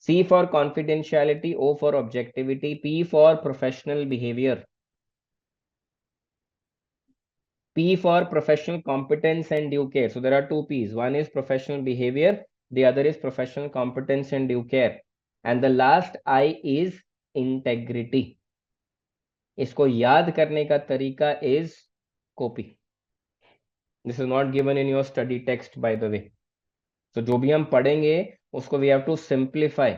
C for confidentiality, O for objectivity, P for professional behavior, P for professional competence and due care. So there are two P's. One is professional behavior, the other is professional competence and due care. And the last I is integrity. इसको याद करने का तरीका is copy. This is not given in your study text, by the way. So जो भी हम पढ़ेंगे उसको we have to simplify.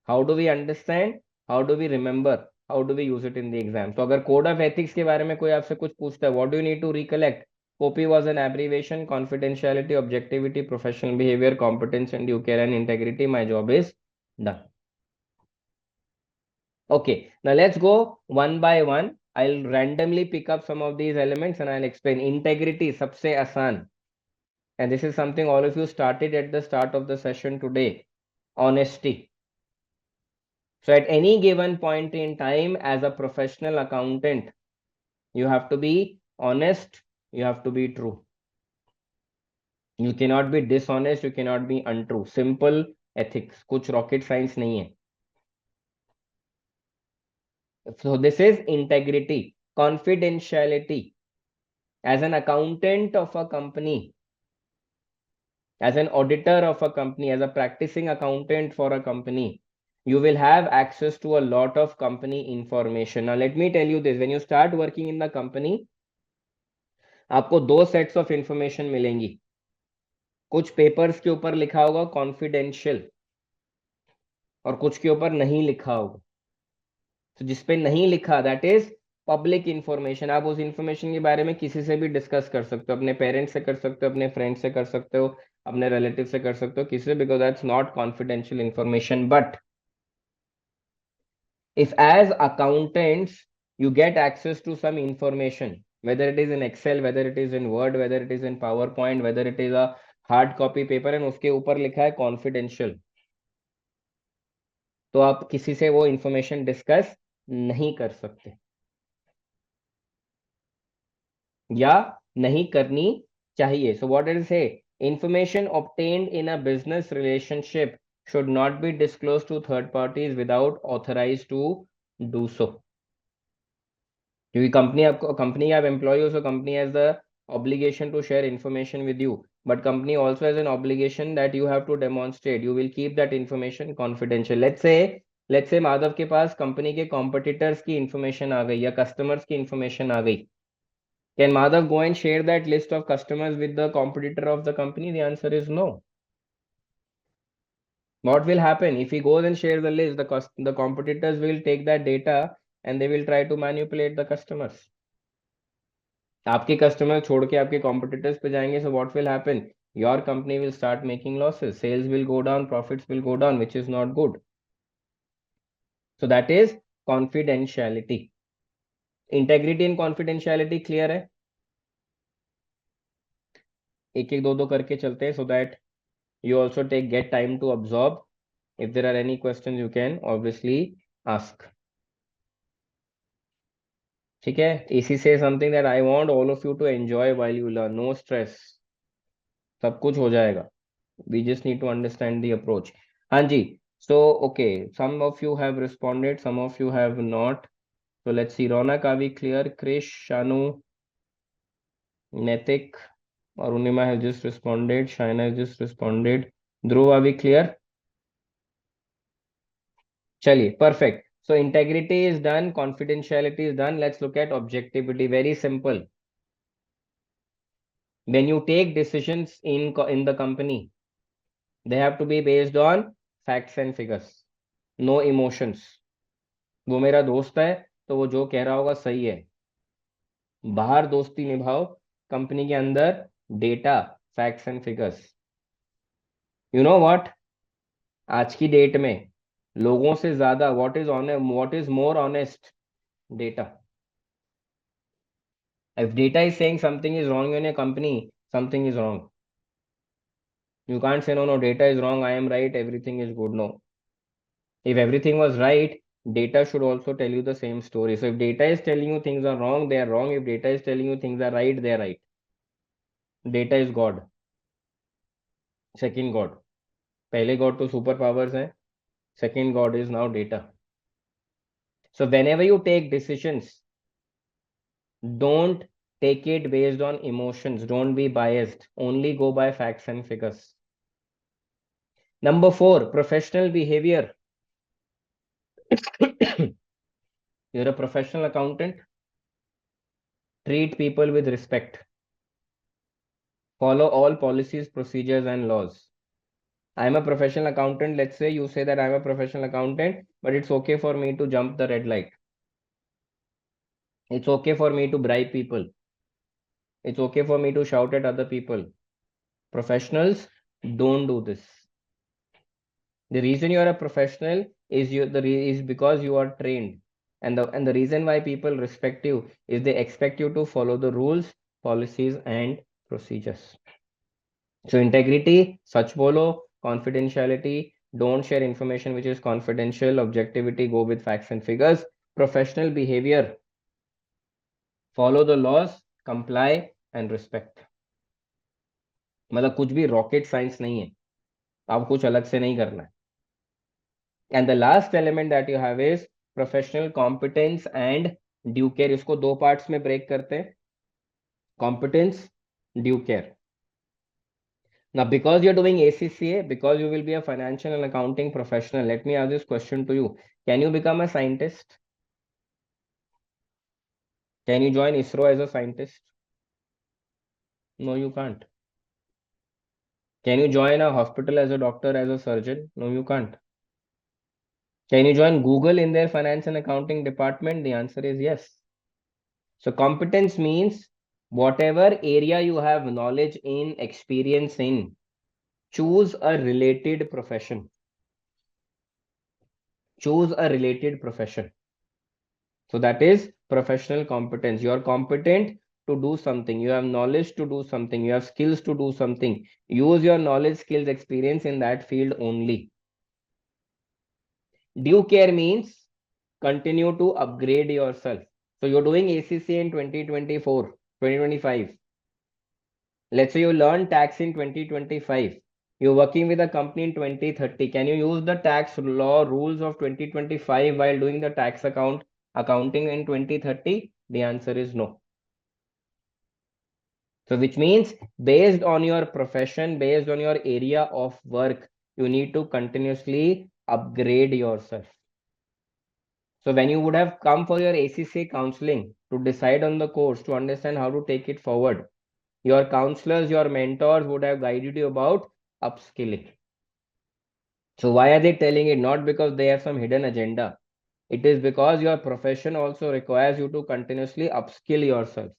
How do we understand? How do we remember? How do we use it in the exam? तो अगर code of ethics के बारे में कोई आपसे कुछ पूछता है, what do you need to recollect? COPI was an abbreviation: confidentiality, objectivity, professional behavior, competence and due care and integrity. My job is Done. Okay, now let's go one by one. I'll randomly pick up some of these elements and I'll explain. Integrity, sabse asan. And this is something all of you started at the start of the session today. Honesty. So at any given point in time, as a professional accountant, you have to be honest, you have to be true. You cannot be dishonest, you cannot be untrue. Simple ethics. कुछ rocket science नहीं है. So this is integrity. Confidentiality. As an accountant of a company, as an auditor of a company, as a practicing accountant for a company, you will have access to a lot of company information. Now, let me tell you this, when you start working in the company, आपको दो sets of information मिलेंगी. कुछ papers के ऊपर लिखा होगा confidential और कुछ के ऊपर नहीं लिखा होगा. तो जिस पे नहीं लिखा, दैट इज पब्लिक इंफॉर्मेशन. आप उस इंफॉर्मेशन के बारे में किसी से भी डिस्कस कर सकते हो, अपने पेरेंट्स से कर सकते हो, अपने फ्रेंड से कर सकते हो, अपने रिलेटिव से कर सकते हो, किसी से, because that's not confidential information. But if as accountants you get access to some information, whether it is in Excel, whether it is in Word, whether it is in PowerPoint, whether it is a hard copy paper, and उसके ऊपर लिखा है confidential, तो आप किसी से वो information discuss नहीं कर सकते या नहीं करनी चाहिए. So what did I say? Information obtained in a business relationship should not be disclosed to third parties without authorized to do so. क्योंकि कंपनी आप एम्प्लॉय हो, so company has the obligation to share information with you, but company also has an obligation that you have to demonstrate. You will keep that information confidential. Let's say Madhav के पास company के competitors की information आ गई या customers की information आ गई. Can Madhav go and share that list of customers with the competitor of the company? The answer is no. What will happen if he goes and shares the list? The competitors will take that data and they will try to manipulate the customers. आपके customer छोड़ के आपके competitors पे जाएंगे, so what will happen? Your company will start making losses, sales will go down, profits will go down, which is not good. So that is confidentiality. Integrity and confidentiality clear है? एक एक दो दो करके चलते हैं, so that you also get time to absorb. If there are any questions, you can obviously ask. ठीक है? AC says something that I want all of you to enjoy while you learn. No stress. सब कुछ हो जाएगा. We just need to understand the approach. Hanji. So, okay, some of you have responded, some of you have not. So let's see. Ronak, are we clear? Krish, Shanu, Netik, Arunima has just responded. Shaina has just responded. Dhruv, are we clear? Chali, perfect. So integrity is done, confidentiality is done. Let's look at objectivity. Very simple. When you take decisions in the company, they have to be based on facts and figures. No emotions. वो मेरा दोस्त है तो वो जो कह रहा होगा सही है. बाहर दोस्ती निभाओ, कंपनी के अंदर data, facts and figures. You know what, आज की डेट में लोगों से ज्यादा what is more honest? Data. If data is saying something is wrong in A company, something is wrong. You can't say no, no, data is wrong, I am right, everything is good. No. If everything was right, data should also tell you the same story. So if data is telling you things are wrong, they are wrong. If data is telling you things are right, they are right. Data is God. Second God. पहले God तो super powers हैं. Second God is now data. So whenever you take decisions, don't take it based on emotions. Don't be biased. Only go by facts and figures. Number 4, professional behavior. You're a professional accountant. Treat people with respect. Follow all policies, procedures, and laws. I'm a professional accountant. Let's say you say that I'm a professional accountant, but it's okay for me to jump the red light. It's okay for me to bribe people. It's okay for me to shout at other people. Professionals don't do this. The reason you are a professional is because you are trained, and the reason why people respect you is they expect you to follow the rules, policies, and procedures. So integrity, sach bolo, confidentiality, don't share information which is confidential, objectivity, go with facts and figures, professional behavior, follow the laws, comply and respect. मतलब कुछ भी rocket science नहीं है, आप कुछ अलग से नहीं करना है. And the last element that you have is professional competence and due care. इसको दो पार्ट्स में ब्रेक करते हैं, competence, due care. Now, because you're doing ACCA, because you will be a financial and accounting professional, let me ask this question to you. Can you become a scientist? Can you join ISRO as a scientist? No, you can't. Can you join a hospital as a doctor, as a surgeon? No, you can't. Can you join Google in their finance and accounting department? The answer is yes. So competence means whatever area you have knowledge in, experience in, choose a related profession. Choose a related profession. So that is professional competence. You are competent to do something. You have knowledge to do something. You have skills to do something. Use your knowledge, skills, experience in that field only. Due care means continue to upgrade yourself. So you're doing ACCA in 2024, 2025. Let's say you learn tax in 2025. You're working with a company in 2030. Can you use the tax law rules of 2025 while doing the tax accounting in 2030? The answer is no. So which means based on your profession, based on your area of work, you need to continuously upgrade yourself. So when you would have come for your ACCA counseling to decide on the course, to understand how to take it forward, your counselors, your mentors would have guided you about upskilling. So why are they telling it? Not because they have some hidden agenda. It is because your profession also requires you to continuously upskill yourself.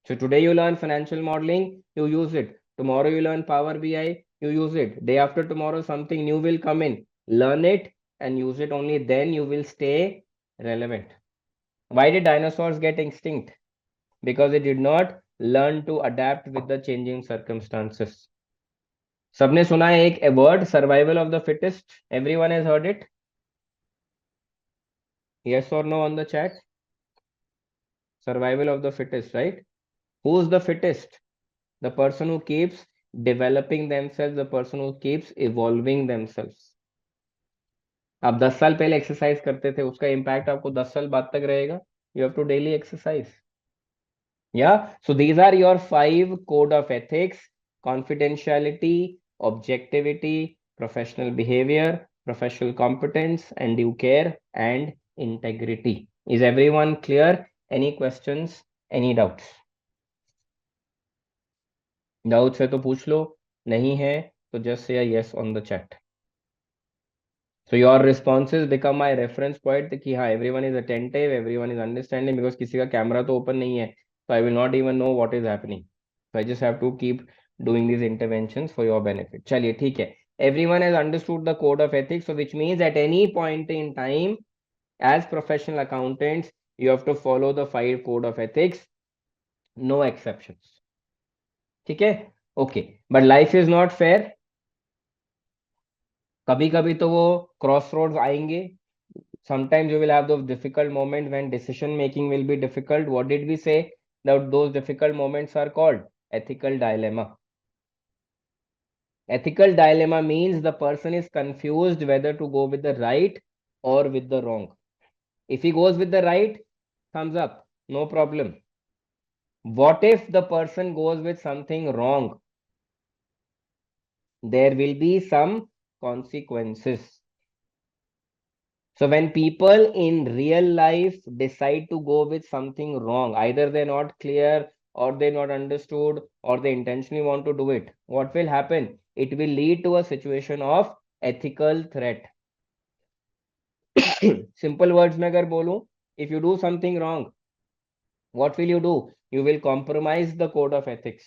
So today you learn financial modeling, you use it. Tomorrow you learn Power BI, you use it. Day after tomorrow something new will come in. Learn it and use it. Only then you will stay relevant. Why did dinosaurs get extinct? Because they did not learn to adapt with the changing circumstances. सबने सुना है एक word, survival of the fittest? Everyone has heard it? Yes or no on the chat? Survival of the fittest, right? Who's the fittest? The person who keeps developing themselves, the person who keeps evolving themselves. आप 10 साल पहले exercise करते थे, उसका impact आपको 10 साल बाद तक रहेगा. You have to daily exercise. Yeah, so these are your 5 code of ethics: confidentiality, objectivity, professional behavior, professional competence, and due care and integrity. Is everyone clear? Any questions? Any doubts? Doubts है तो पूछ लो, नहीं है तो just say a yes on the chat. So your responses become my reference point कि हाँ everyone is attentive, everyone is understanding, because किसी का कैमरा तो ओपन नहीं है, so I will not even know what is happening. So I just have to keep doing these interventions for your benefit. चलिए ठीक है. Everyone has understood the code of ethics, so which means at any point in time, as professional accountants, you have to follow the 5 code of ethics, no exceptions. ठीक है? Okay, but life is not fair. कभी कभी तो वो cross roads आएंगे. Sometimes you will have those difficult moments when decision making will be difficult. What did we say? That those difficult moments are called ethical dilemma. Ethical dilemma means the person is confused whether to go with the right or with the wrong. If he goes with the right, thumbs up, no problem. What if the person goes with something wrong? There will be some consequences. So when people in real life decide to go with something wrong, either they're not clear or they're not understood or they intentionally want to do it, what will happen? It will lead to a situation of ethical threat. Simple words में अगर बोलूं, if you do something wrong, what will you do? You will compromise the code of ethics.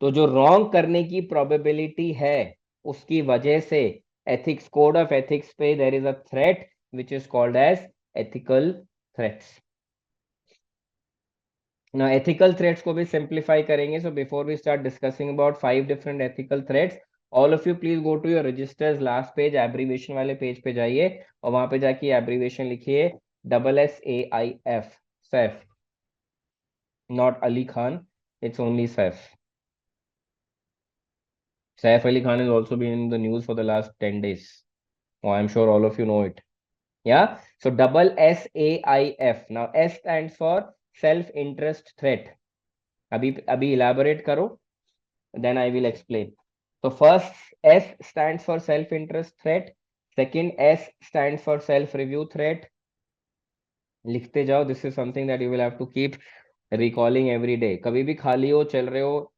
तो जो wrong करने की probability है, उसकी वजह से एथिक्स, कोड ऑफ एथिक्स पे there is a threat which is called as ethical threats. Now, ethical threats को भी simplify करेंगे. So before we start discussing about 5 different ethical threats, all of you please go to your registers last page, abbreviation वाले page पे जाइए और वहां पे जाके abbreviation लिखिए SSAIF, SAIF, not Ali Khan, it's only SAIF. Saif Ali Khan has also been in the news for the last 10 days. Oh, I'm sure all of you know it. Yeah. So SSAIF. Now S stands for self-interest threat. अभी elaborate करो. Then I will explain. So first S stands for self-interest threat. Second S stands for self-review threat. लिखते जाओ. This is something that you will have to keep recalling every day. कभी भी खाली हो, चल रहे हो,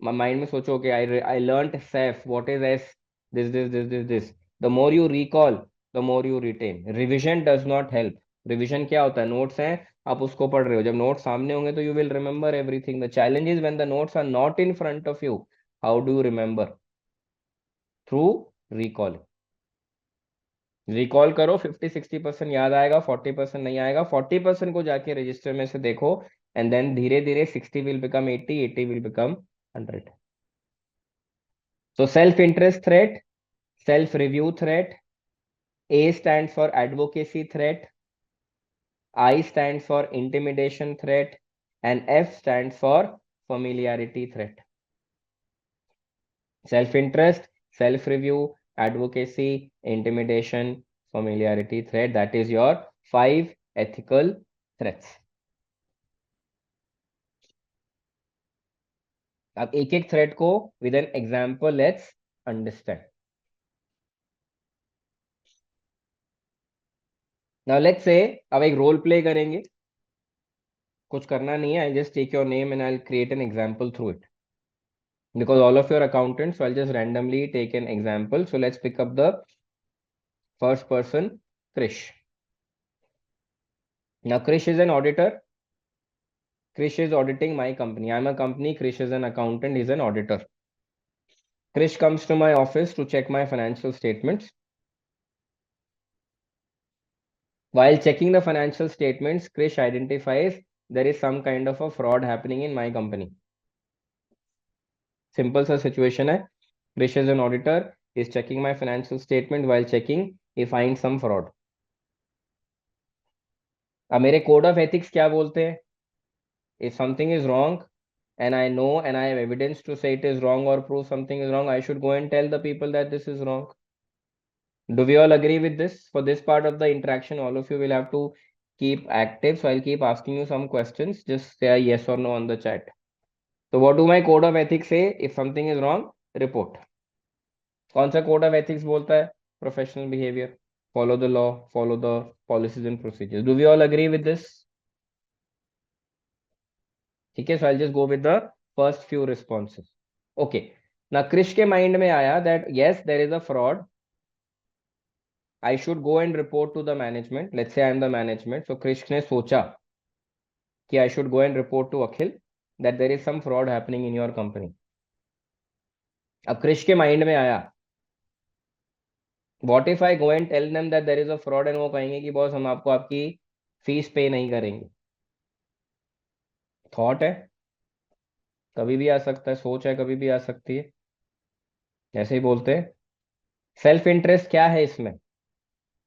माइंड में सोचो कि I learned safe, what is S, this. The more you recall, the more you retain. Revision does not help. Revision क्या होता है? नोट्स हैं, आप उसको पढ़ रहे हो. जब नोट्स सामने होंगे तो you will remember everything. The challenge is when the notes are not in front of you, how do you remember? Through recall. Recall करो, 50-60% याद आएगा, 40% नहीं आएगा. 40% को जाके रजिस्टर में से देखो एंड देन धीरे धीरे 60 will become 80, 80 will become 100. So self-interest threat, self-review threat. A stands for advocacy threat. I stands for intimidation threat. And F stands for familiarity threat. Self-interest, self-review, advocacy, intimidation, familiarity threat. That is your 5 ethical threats. अब एक एक threat को with an example let's understand. Now let's say अब एक role play करेंगे. कुछ करना नहीं है. I just take your name and I create an example through it. Because all of you are accountants, so I'll just randomly take an example. So let's pick up the first person, Krish. Now Krish is an auditor. Krish is auditing my company. I'm a company. Krish is an accountant. He's an auditor. Krish comes to my office to check my financial statements. While checking the financial statements, Krish identifies there is some kind of a fraud happening in my company. Simple सा situation है. Krish is an auditor. He's checking my financial statement. While checking, he finds some fraud. अब मेरे code of ethics क्या बोलते हैं? If something is wrong and I know and I have evidence to say it is wrong or prove something is wrong, I should go and tell the people that this is wrong. Do we all agree with this? For this part of the interaction, all of you will have to keep active. So I'll keep asking you some questions. Just say a yes or no on the chat. So what do my code of ethics say? If something is wrong, report. कौन सा code of ethics बोलता है? Professional behavior. Follow the law, follow the policies and procedures. Do we all agree with this? ठीक है. So I'll just go with the first few responses. Okay. Now Krish के mind में आया that yes, there is a fraud. I should go and report to the management. Let's say I am the management. So Krish ने सोचा कि I should go and report to Akhil that there is some fraud happening in your company. अब Krish के mind में आया, what if I go and tell them that there is a fraud and वो कहेंगे कि boss हम आपको आपकी फीस पे नहीं करेंगे. थॉट है, कभी भी आ सकता है. सोच है, कभी भी आ सकती है. ऐसे ही बोलते हैं. सेल्फ इंटरेस्ट क्या है इसमें?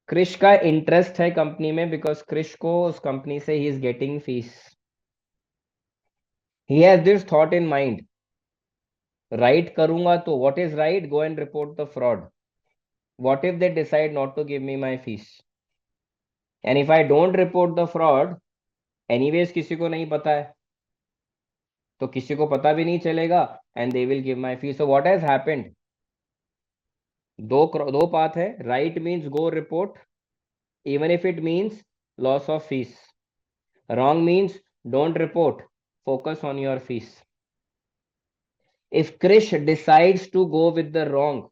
क्रिश का इंटरेस्ट है कंपनी में बिकॉज क्रिश को उस कंपनी से he is getting fees. He has this thought in mind, right करूंगा तो what is right? Go and report the fraud. What if they decide not to give me my fees and if I don't report the fraud, anyways किसी को नहीं पता है तो किसी को पता भी नहीं चलेगा and they will give my fees. So what has happened? दो पाथ है. Right means go report even if it means loss of fees. Wrong means don't report, focus on your fees. If Krish decides to go with the wrong,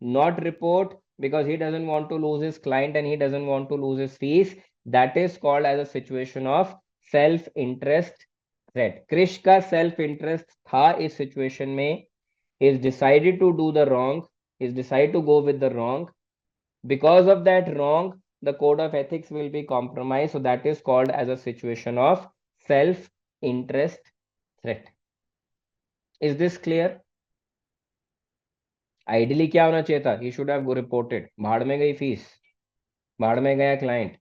not report because he doesn't want to lose his client and he doesn't want to lose his fees, that is called as a situation of self interest threat. Krish का self interest था इस situation में. He's decided to do the wrong. He's decided to go with the wrong. Because of that wrong, the code of ethics will be compromised. So that is called as a situation of self-interest threat. Is this clear? Ideally क्या होना चाहिए था? He should have reported. भाड़ में गई fees, भाड़ में गया client.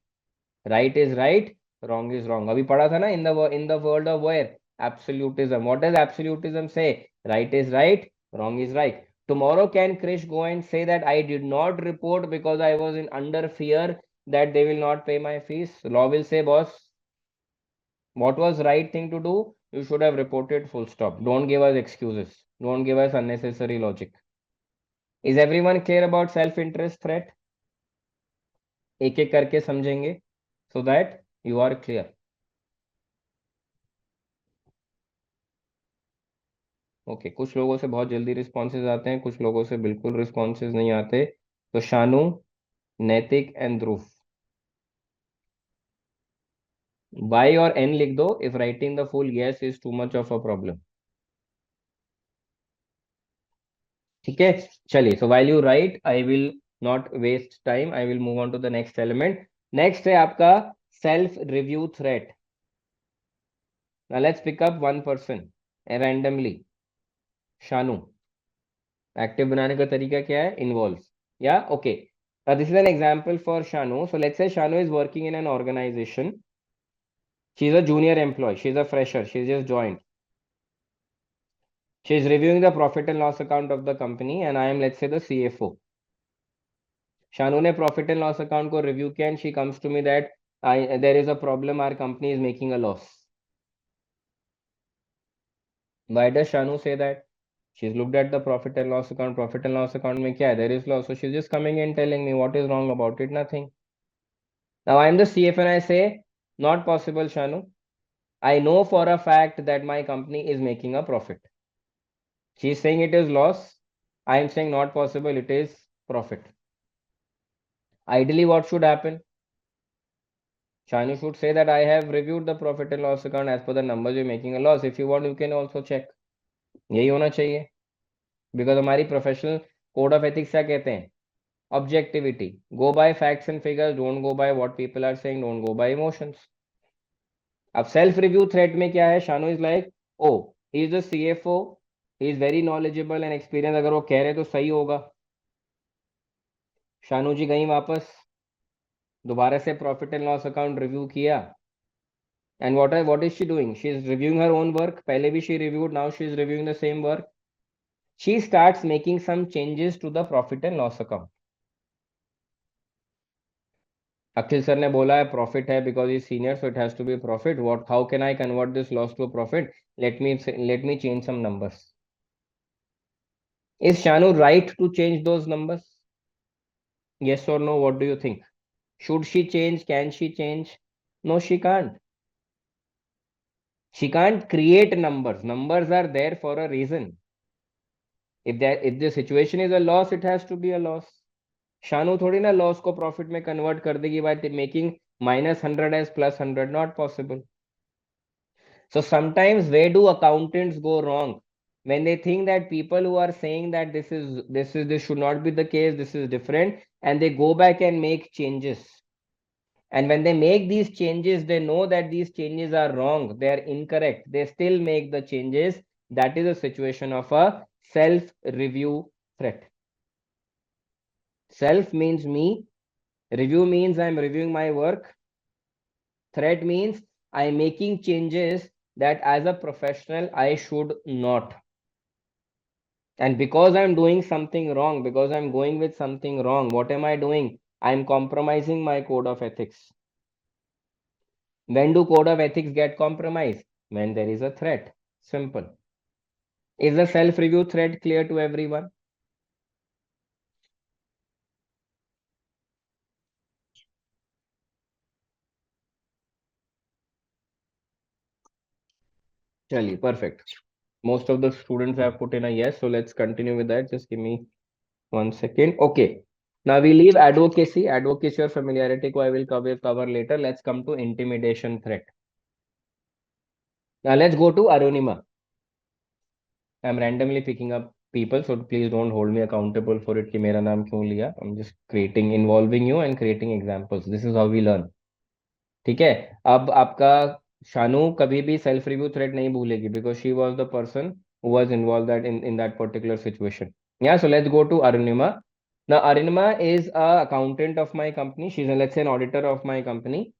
Right is right, wrong is wrong. अभी पढ़ा था ना in the world of where absolutism. What does absolutism say? Right is right, wrong is right. Tomorrow can Krish go and say that I did not report because I was in under fear that they will not pay my fees? Law will say, boss, what was right thing to do? You should have reported, full stop. Don't give us excuses. Don't give us unnecessary logic. Is everyone clear about self-interest threat? एक एक करके समझेंगे so that you are clear. Okay कुछ लोगों से बहुत जल्दी responses आते हैं, कुछ लोगों से बिल्कुल रिस्पॉन्सेज नहीं आते. तो शानू, नैतिक एंड ध्रुव, वाई और एन लिख दो if writing the full yes is too much of a problem. ठीक है, चलिए. So while you write I will not waste time, I will move on to the next element. Next है आपका self review threat. Now let's pick up one person randomly. Shanu. Active बनाने का तरीका क्या है? इन्वॉल्व. या okay, this is an example for Shanu. So let's say Shanu is working in an organization. She's a junior employee. She's a fresher. She's just joined. She's reviewing the profit and loss account of the company, and I am, let's say, the CFO. Shanu ne profit and loss account ko review kiya, and she comes to me that there is a problem. Our company is making a loss. Why does Shanu say that? She's looked at the profit and loss account. Profit and loss account mein kya hai? There is loss. So she's just coming in telling me what is wrong about it. Nothing. Now I am the CFO and I say, not possible, Shanu. I know for a fact that my company is making a profit. She is saying it is loss. I am saying not possible, it is profit. Ideally, what should happen? Shanu should say that I have reviewed the profit and loss account. As per the numbers, you're making a loss. If you want, you can also check. यही होना चाहिए. Because हमारी professional code of ethics क्या कहते हैं? Objectivity. Go by facts and figures. Don't go by what people are saying. Don't go by emotions. अब self review threat में क्या है? Shanu is like, oh he is the CFO, he is very knowledgeable and experience. अगर वो कह रहे तो सही होगा. शानू जी गई वापस, दोबारा से profit and loss account review किया. And what is she doing? She is reviewing her own work. पहले भी she reviewed, now she is reviewing the same work. She starts making some changes to the profit and loss account. Akhil sir ने बोला है profit है because is senior, so it has to be profit. What, how can I convert this loss to a profit? Let me change some numbers. Is Shanu right to change those numbers? Yes or no? What do you think? Should she change? Can she change? No, she can't. She can't create numbers. Numbers are there for a reason. If the situation is a loss, it has to be a loss. Shanu थोड़ी ना loss को profit में convert कर देगी by making -100 as +100. Not possible. So sometimes where do accountants go wrong? When they think that people who are saying that this should not be the case, this is different, and they go back and make changes. And when they make these changes, they know that these changes are wrong, they are incorrect. They still make the changes. That is a situation of a self-review threat. Self means me. Review means I'm reviewing my work. Threat means I'm making changes that as a professional I should not. And because I'm doing something wrong, because I'm going with something wrong, what am I doing? I'm compromising my code of ethics. When do code of ethics get compromised? When there is a threat. Simple. Is the self-review threat clear to everyone? Chali, perfect. Most of the students have put in a yes, so let's continue with that. Just give me 1 second. Okay. Now we leave advocacy. Advocacy or familiarity ko I will cover later. Let's come to intimidation threat. Now let's go to Arunima. I'm randomly picking up people, so please don't hold me accountable for it कि मेरा नाम क्यों लिया. I'm just creating, involving you and creating examples. This is how we learn. ठीक है. अब आपका शानू कभी भी सेल्फ रिव्यू थ्रेड नहीं भूलेगी because she was the person who was involved that in that particular situation. Yeah, so let's go to Arunima. Now Arunima is a accountant of my company. She's a, let's say, an auditor of my company.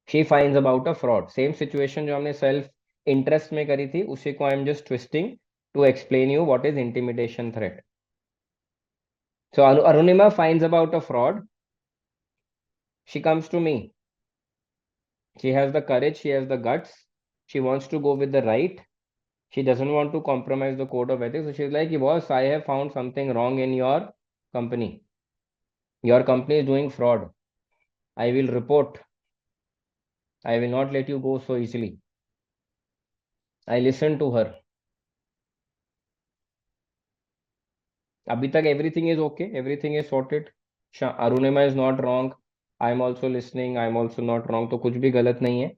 She finds about a fraud. Same situation जो हमने self interest में करी थी उसी को I am just twisting to explain you what is intimidation threat. So Arunima finds about a fraud. She comes to me. She has the courage, she has the guts, she wants to go with the right, she doesn't want to compromise the code of ethics. So she's like, boss, I have found something wrong in your company. Your company is doing fraud. I will report. I will not let you go so easily. I listen to her. Abhi tak everything is okay, everything is sorted. Arunima is not wrong. I am also listening. I am also not wrong. तो कुछ भी गलत नहीं है.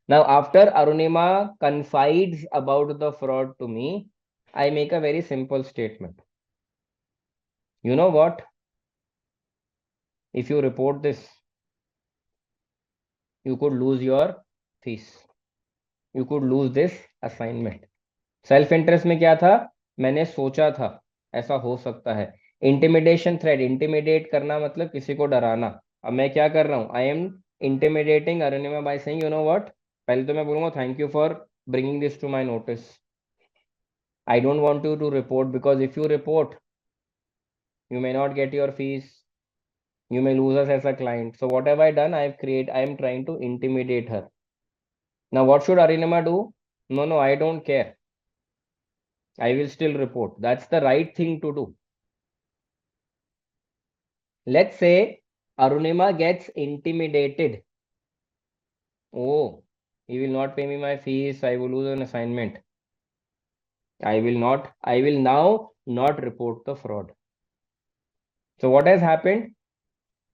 Now, after Arunima confides about the fraud to me, I make a very simple statement. You know what? If you report this, you could lose your fees. You could lose this assignment. Self interest में क्या था? मैंने सोचा था ऐसा हो सकता है. इंटिमिडेशन थ्रेट, इंटिमिडेट करना मतलब किसी को डराना. अब मैं क्या कर रहा हूं? I am intimidating Arunima by saying, you know what, पहले तो मैं बोलूंगा thank you for bringing this to my notice. I don't want you to report because if you report, you may not get your fees. You may lose us as a client. So what have I done? I am trying to intimidate her. Now what should Arinama do? No, I don't care. I will still report. That's the right thing to do. Let's say Arunima gets intimidated. Oh, he will not pay me my fees. I will lose an assignment. I will now not report the fraud. So what has happened?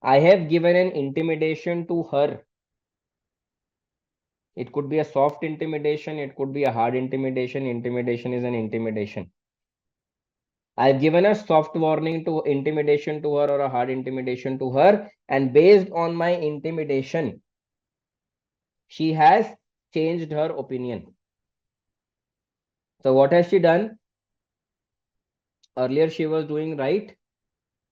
I have given an intimidation to her. It could be a soft intimidation. It could be a hard intimidation. Intimidation is an intimidation. I've given a soft warning to intimidation to her or a hard intimidation to her. And based on my intimidation, she has changed her opinion. So what has she done? Earlier she was doing right.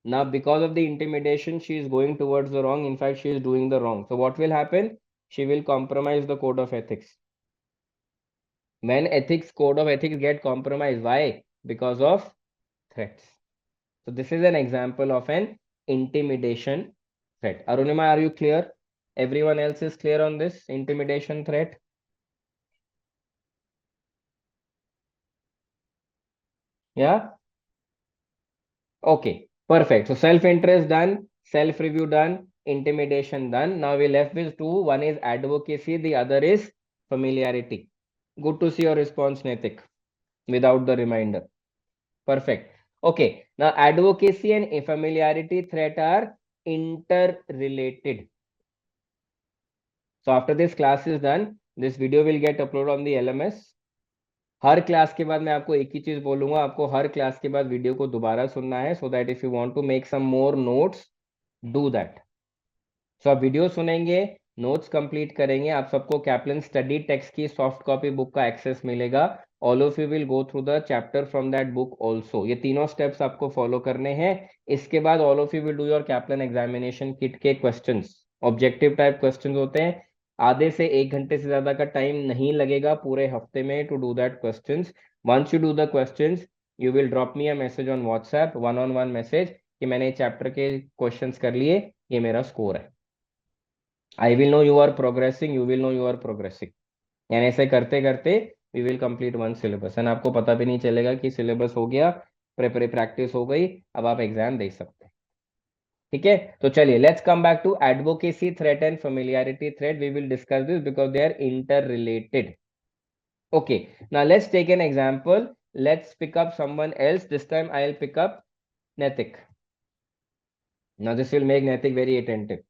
Now because of the intimidation, she is going towards the wrong. In fact, she is doing the wrong. So what will happen? She will compromise the code of ethics. When code of ethics get compromised, why? Because of threats. So this is an example of an intimidation threat. Arunima, are you clear? Everyone else is clear on this intimidation threat? Yeah? Okay, perfect. So self-interest done, self-review done, intimidation done. Now we left with two. One is advocacy, the other is familiarity. Good to see your response, Netik, without the reminder. Perfect. Okay, now advocacy and familiarity threat are interrelated. So after this class is done, this video will get uploaded on the LMS. Her class के बाद मैं आपको एक ही चीज बोलूंगा, आपको हर class के बाद वीडियो को दोबारा सुनना है, so that if you want to make some more notes, do that. So आप वीडियो सुनेंगे, नोट्स कंप्लीट करेंगे, आप सबको कैप्लन स्टडी टेक्स्ट की सॉफ्ट कॉपी बुक का एक्सेस मिलेगा. All of you will go through the chapter from that book also. ये तीनों स्टेप्स आपको फॉलो करने हैं. इसके बाद all of you will do your Kaplan examination kit के क्वेश्चंस. ऑब्जेक्टिव टाइप क्वेश्चंस होते हैं. आधे से 1 घंटे से ज्यादा का टाइम नहीं लगेगा पूरे हफ्ते में to do that questions. Once you do the questions, you will drop me a message on WhatsApp, one on one message, कि मैंने चैप्टर के क्वेश्चंस कर लिए, ये मेरा स्कोर है. I will know you are progressing, you will know you are progressing. यानी ऐसे करते करते we will complete one syllabus. and आपको पता भी नहीं चलेगा कि सिलेबस हो गया, प्रैक्टिस हो गई, अब आप एग्जाम दे सकते हैं. ठीक है, तो चलिए let's come back to advocacy threat and familiarity threat. We will discuss this because they are interrelated. Okay, now let's take an example. Let's pick up someone else. This time I'll pick up Netik. Now this will make Netik very attentive.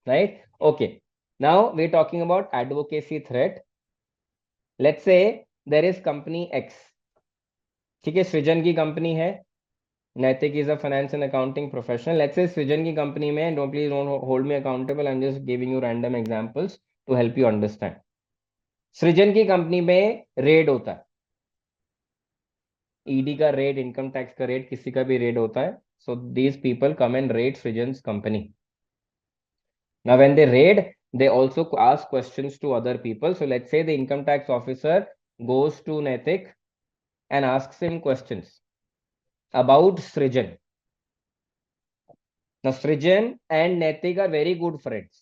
Right? Okay. Now we're talking about advocacy threat. Let's say there is company X. ठीक है, सृजन की company है, Naitik is a finance and accounting professional. Let's say Srijan की company में, don't please don't hold me accountable, I am just giving you random examples to help you understand. Srijan की company में raid होता है, ईडी का रेड, इनकम टैक्स का raid, किसी का भी रेड होता है। So these people come and raid सृजन's company. Now, when they raid, they also ask questions to other people. So let's say the income tax officer goes to Naitik and asks him questions about Srijan. Now, Srijan and Naitik are very good friends.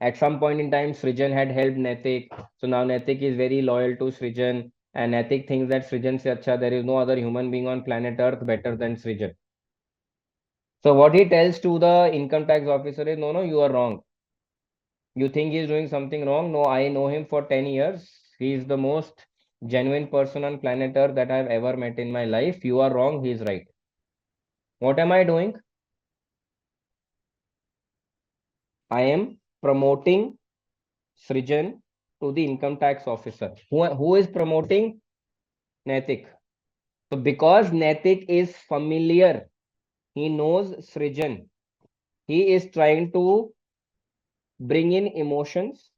At some point in time, Srijan had helped Naitik. So now Naitik is very loyal to Srijan. And Naitik thinks that Srijan se acha, there is no other human being on planet Earth better than Srijan. So what he tells to the income tax officer is, no, no, you are wrong. You think he's doing something wrong? No, I know him for 10 years. He is the most genuine person on planet Earth that I've ever met in my life. You are wrong, he's right. What am I doing? I am promoting Srijan to the income tax officer. Who is promoting? Naitik. So because Naitik is familiar, he knows Srijan. He is trying to bring in emotions.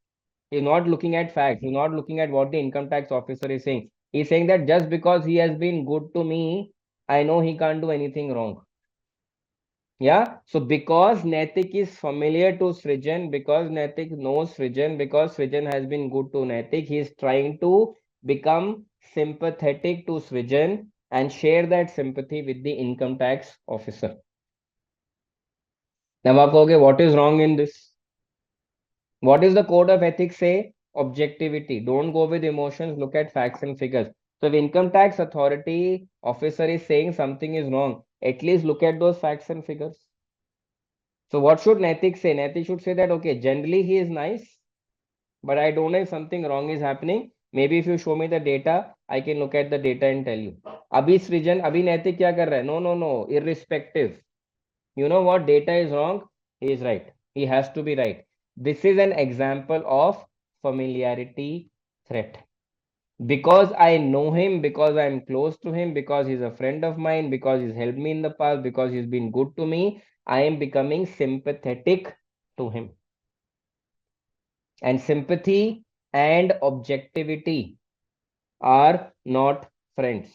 He's not looking at facts. He's not looking at what the income tax officer is saying. He's saying that just because he has been good to me, I know he can't do anything wrong. Yeah. So because Naitik is familiar to Srijan, because Naitik knows Srijan, because Srijan has been good to Naitik, he is trying to become sympathetic to Srijan and share that sympathy with the income tax officer. Now, okay, what is wrong in this? What does the code of ethics say? Objectivity. Don't go with emotions, look at facts and figures. So if income tax authority officer is saying something is wrong, at least look at those facts and figures. So what should Naitik say? Naitik should say that, okay, generally he is nice, but I don't know if something wrong is happening. Maybe if you show me the data, I can look at the data and tell you. Abhi Srijan, abhi Naitik kya kar raha hai? No, no, no, irrespective. You know what? Data is wrong. He is right. He has to be right. This is an example of familiarity threat. Because I know him, because I'm close to him, because he's a friend of mine, because he's helped me in the past, because he's been good to me, I am becoming sympathetic to him. And sympathy and objectivity are not friends.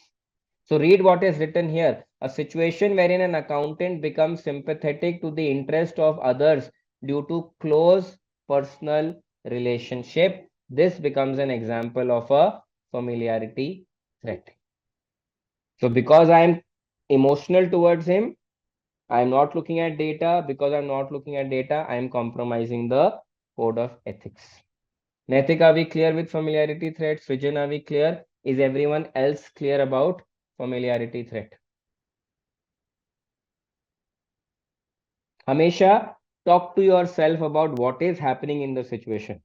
So read what is written here. A situation wherein an accountant becomes sympathetic to the interest of others due to close personal relationship. This becomes an example of a familiarity threat. So because I am emotional towards him, I am not looking at data. Because I'm not looking at data, I am compromising the code of ethics. Naitik, are we clear with familiarity threat? Srijan, are we clear? Is everyone else clear about familiarity threat? Hamisha, talk to yourself about what is happening in the situation.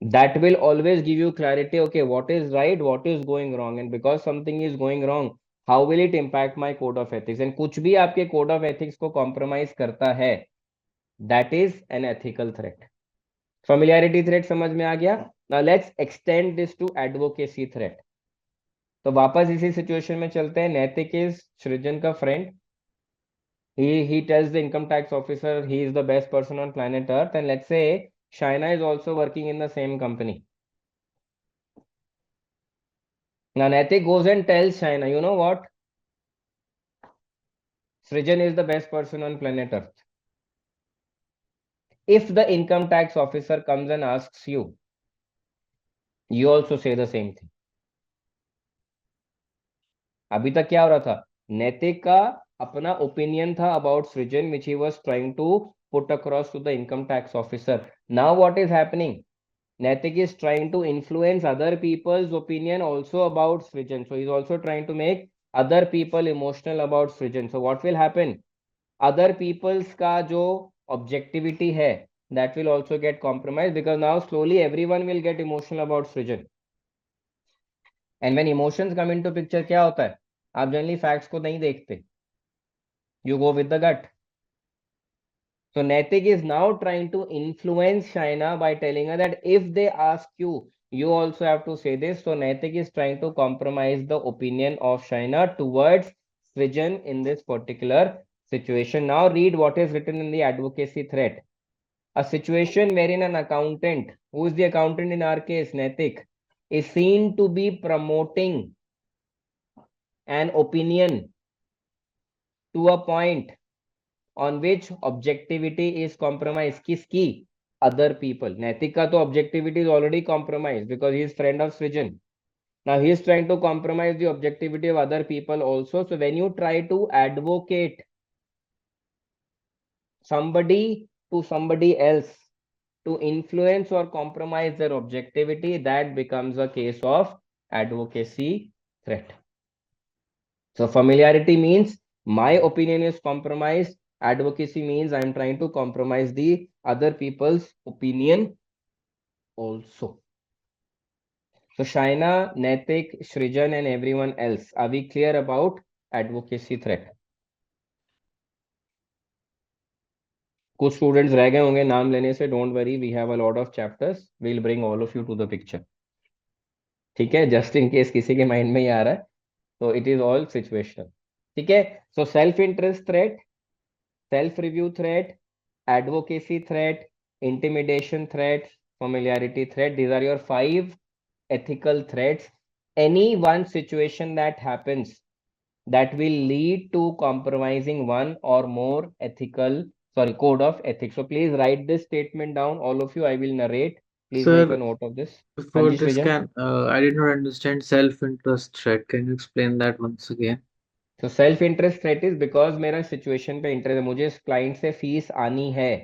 That will always give you clarity. Okay, what is right, what is going wrong, and because something is going wrong, how will it impact my code of ethics? And कुछ भी आपके code of ethics को compromise करता है, that is an ethical threat. Familiarity threat समझ में आ गया? Now let's extend this to advocacy threat. तो वापस इसी सिचुएशन में चलते हैं. नैतिक इज सृजन का friend. He tells the income tax officer he is the best person on planet Earth, and let's say Shaina is also working in the same company. Now Naitik goes and tells Shaina, you know what? Srijan is the best person on planet Earth. If the income tax officer comes and asks you, you also say the same thing. अभी तक क्या हो रहा था? नैतिक का अपना opinion था अबाउट सृजन which he was trying to put across to the income tax officer. Now what is happening? Naitik is trying to influence other people's opinion also about Srijan. So he's also trying to make other people emotional about Srijan. So what will happen? Other people's का जो objectivity है, that will also get compromised because now slowly everyone will get emotional about Srijan. And when emotions come into picture, क्या होता है? आप generally facts को नहीं देखते. You go with the gut. So Naitik is now trying to influence Shaina by telling her that if they ask you, You also have to say this. So Naitik is trying to compromise the opinion of Shaina towards Srijan in this particular situation. Now read what is written in the advocacy threat. A situation wherein an accountant, who is the accountant in our case, Naitik, is seen to be promoting an opinion to a point on which objectivity is compromised. Kiski? Other people. Naitik ka to objectivity is already compromised because he is friend of Srijan. Now he is trying to compromise the objectivity of other people also. So when you try to advocate somebody to somebody else to influence or compromise their objectivity, that becomes a case of advocacy threat. So familiarity means my opinion is compromised. Advocacy means I am trying to compromise the other people's opinion also. So Shaina, Naitik, Shrijan and everyone else, are we clear about advocacy threat? कुछ students रह गए होंगे नाम लेने से, don't worry, we have a lot of chapters, will bring all of you to the picture. ठीक है, just in case किसी के माइंड में ही आ रहा है, तो इट इज ऑल सिचुएशनल. ठीक है, so self interest threat, self review threat, advocacy threat, intimidation threat, familiarity threat, these are your 5 ethical threats. Any one situation that happens that will lead to compromising one or more code of ethics. So please write this statement down, all of you. I will narrate. Please make a Sir, note of this. before Hanji this Srijan. can I did not understand self-interest threat. Can you explain that once again? So self interest threat is because मेरा situation पे interest है, मुझे इस client से fees आनी है,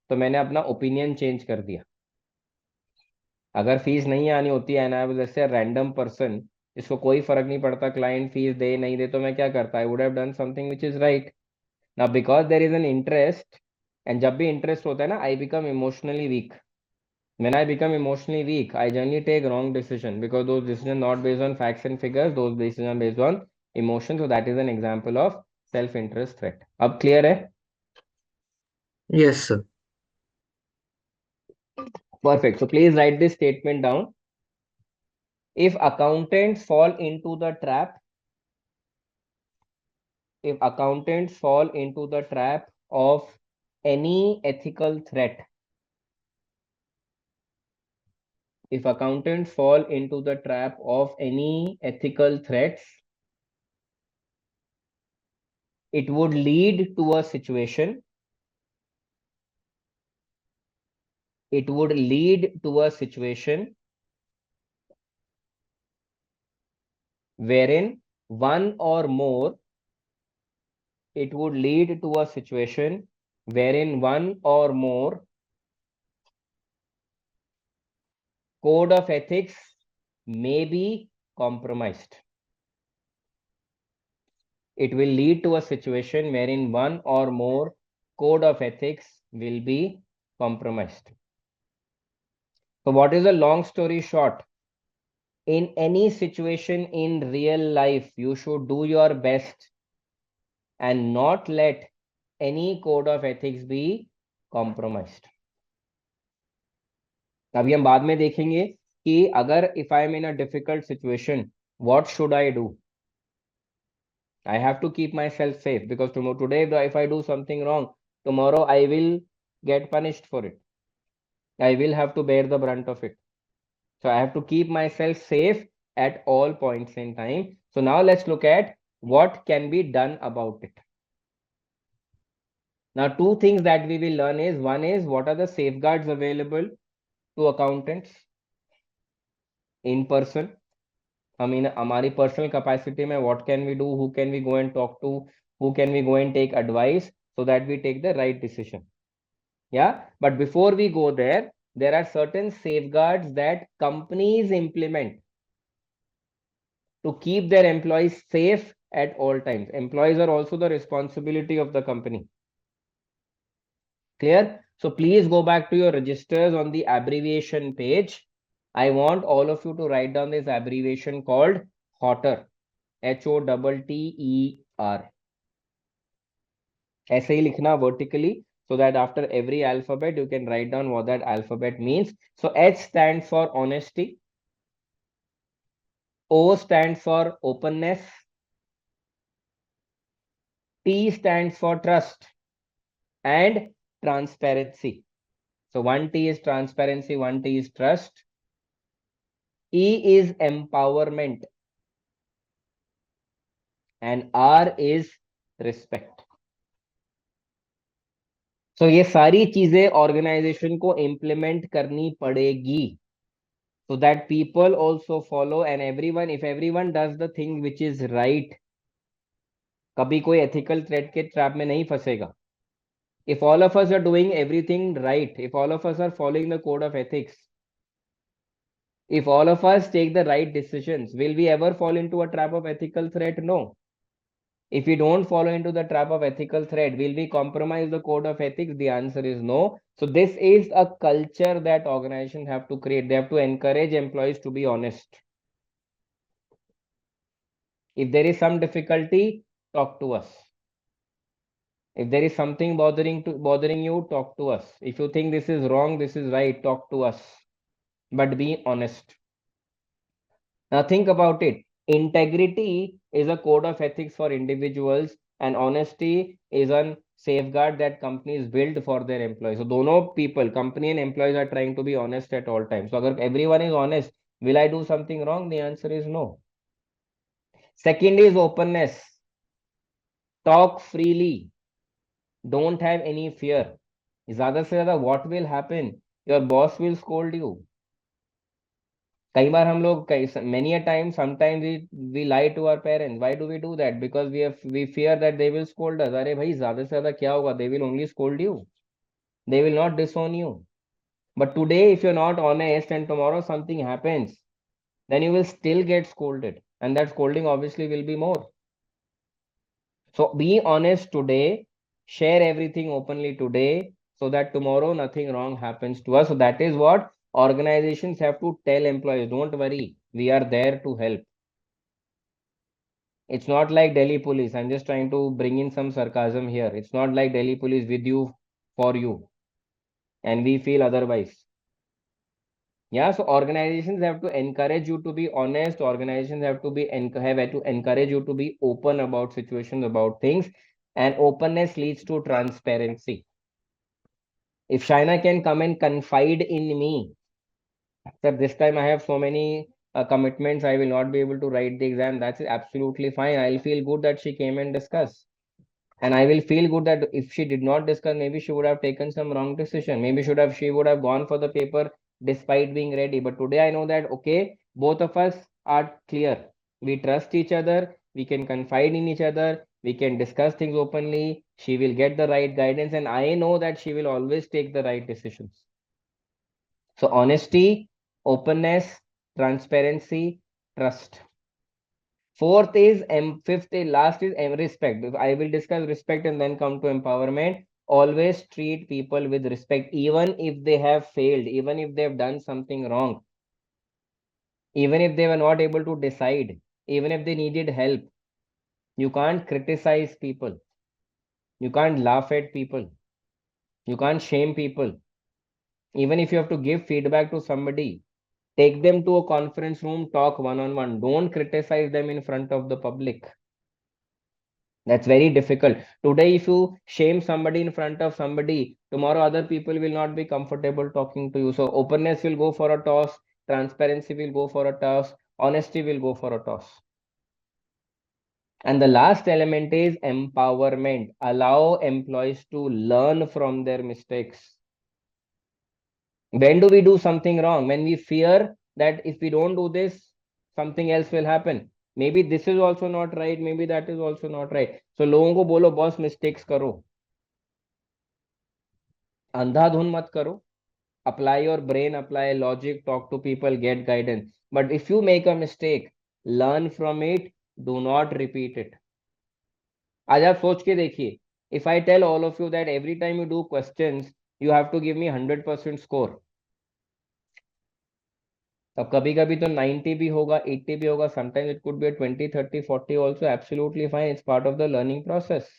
तो मैंने अपना ओपिनियन चेंज कर दिया. अगर फीस नहीं आनी होती है, एंड आई वाज जैसे रैंडम पर्सन, इसको कोई फर्क नहीं पड़ता क्लाइंट फीस दे नहीं दे, तो मैं क्या करता, I would have done something which is right. Now because there is an interest, and जब भी इंटरेस्ट होता है ना, I become emotionally weak. When I become emotionally weak, I generally take wrong decision because those decisions are not based on facts and figures. Those decisions are based on emotion. So that is an example of self-interest threat. अब clear है? Yes, sir. Perfect. So please write this statement down. If accountants fall into the trap, if accountants fall into the trap of any ethical threat, if accountants fall into the trap of any ethical threats, it would lead to a situation, it would lead to a situation wherein one or more, it would lead to a situation wherein one or more code of ethics may be compromised. It will lead to a situation wherein one or more code of ethics will be compromised. So what is the long story short? In any situation in real life, you should do your best and not let any code of ethics be compromised. अभी हम बाद में देखेंगे कि अगर if I am in a difficult situation, what should I do? I have to keep myself safe because today if I do something wrong, tomorrow I will get punished for it. I will have to bear the brunt of it. So I have to keep myself safe at all points in time. So now let's look at what can be done about it. Now, 2 things that we will learn is, one is what are the safeguards available to accountants in person. I mean, हमारी personal capacity में what can we do, who can we go and talk to, who can we go and take advice so that we take the right decision. Yeah, but before we go there are certain safeguards that companies implement to keep their employees safe at all times. Employees are also the responsibility of the company. Clear? So please go back to your registers on the abbreviation page. I want all of you to write down this abbreviation called HOTTER. HOTTER. ऐसे ही लिखना vertically. so that after every alphabet you can write down what that alphabet means. So H stands for honesty, O stands for openness, T stands for trust, and transparency. So one T is transparency, one T is trust. E is empowerment, and R is respect. So ये सारी चीजें organisation को implement करनी पड़ेगी, so that people also follow, and everyone, if everyone does the thing which is right, कभी कोई ethical threat के trap में नहीं फंसेगा. If all of us are doing everything right, if all of us are following the code of ethics, if all of us take the right decisions, will we ever fall into a trap of ethical threat? No. If we don't follow into the trap of ethical threat, will we compromise the code of ethics? The answer is no. So this is a culture that organizations have to create. They have to encourage employees to be honest. If there is some difficulty, talk to us. If there is something bothering you, talk to us. If you think this is wrong, this is right, talk to us. But be honest. Now think about it. Integrity is a code of ethics for individuals, and honesty is a safeguard that companies build for their employees. So dono people, company and employees, are trying to be honest at all times. So if everyone is honest, will I do something wrong? The answer is no. Second is openness. Talk freely. Don't have any fear. ज़्यादा से ज़्यादा what will happen? Your boss will scold you. कई बार हम लोग many a time, sometimes we lie to our parents. Why do we do that? Because we fear that they will scold us. अरे भाई ज़्यादा से ज़्यादा क्या होगा? They will only scold you. They will not disown you. But today, if you're not honest and tomorrow something happens, then you will still get scolded, and that scolding obviously will be more. So be honest today, share everything openly today, so that tomorrow nothing wrong happens to us. So that is what organizations have to tell employees. Don't worry, we are there to help. It's not like Delhi police. I'm just trying to bring in some sarcasm here. It's not like Delhi police with you, for you, and we feel otherwise. Yeah, so organizations have to encourage you to be honest. Organizations have to have to encourage you to be open about situations, about things, and openness leads to transparency. If Shaina can come and confide in me, sir, this time I have so many commitments, I will not be able to write the exam. That's absolutely fine. I'll feel good that she came and discussed. And I will feel good that if she did not discuss, maybe she would have taken some wrong decision. Maybe she would have gone for the paper despite being ready. But today I know that okay, both of us are clear. We trust each other. We can confide in each other. We can discuss things openly. She will get the right guidance, and I know that she will always take the right decisions. So honesty, openness, transparency, trust. Fourth is fifth is last is respect. I will discuss respect and then come to empowerment. Always treat people with respect, even if they have failed, even if they have done something wrong, even if they were not able to decide, even if they needed help. You can't criticize people. You can't laugh at people. You can't shame people. Even if you have to give feedback to somebody, take them to a conference room, talk one on one. Don't criticize them in front of the public. That's very difficult. Today, if you shame somebody in front of somebody, tomorrow other people will not be comfortable talking to you. So openness will go for a toss, transparency will go for a toss, honesty will go for a toss. And the last element is empowerment. Allow employees to learn from their mistakes. When do we do something wrong? When we fear that if we don't do this, something else will happen. Maybe this is also not right, maybe that is also not right. So लोगों को बोलो boss mistakes करो, अंधाधुन मत करो. Apply your brain, apply logic, talk to people, get guidance. But if you make a mistake, learn from it, do not repeat it. आज आप सोच के देखिए, if I tell all of you that every time you do questions, you have to give me 100% score. अब कभी कभी तो 90 भी होगा, 80 भी होगा, sometimes it could be a 20, 30, 40 also, absolutely fine. It's part of the learning process.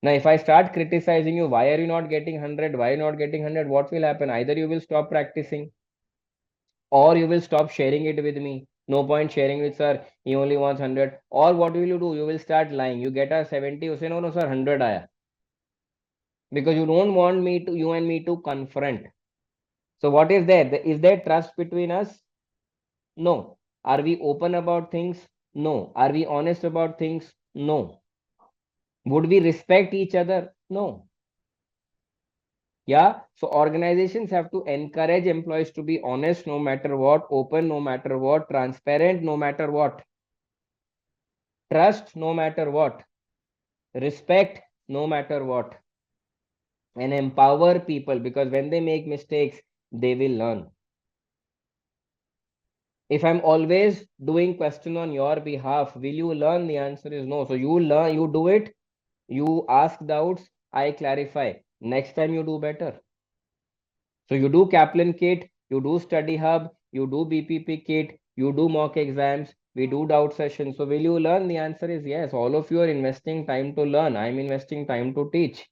Now, if I start criticizing you, why are you not getting 100? Why are you not getting 100? What will happen? Either you will stop practicing or you will stop sharing it with me. No point sharing with sir, he only wants 100. Or what will you do? You will start lying. You get a 70, you say, no, no, sir, 100 aaya. Because you don't want me to, you and me to confront. So what is there? Is there trust between us? No. Are we open about things? No. Are we honest about things? No. Would we respect each other? No. Yeah. So organizations have to encourage employees to be honest no matter what, open no matter what, transparent no matter what, trust no matter what, respect no matter what, and empower people because when they make mistakes, they will learn. If I'm always doing question on your behalf, will you learn? The answer is no. So you learn, you do it, you ask doubts, I clarify. Next time you do better. So you do Kaplan kit, you do study hub, you do BPP kit, you do mock exams, we do doubt sessions. So will you learn? The answer is yes. All of you are investing time to learn. I'm investing time to teach.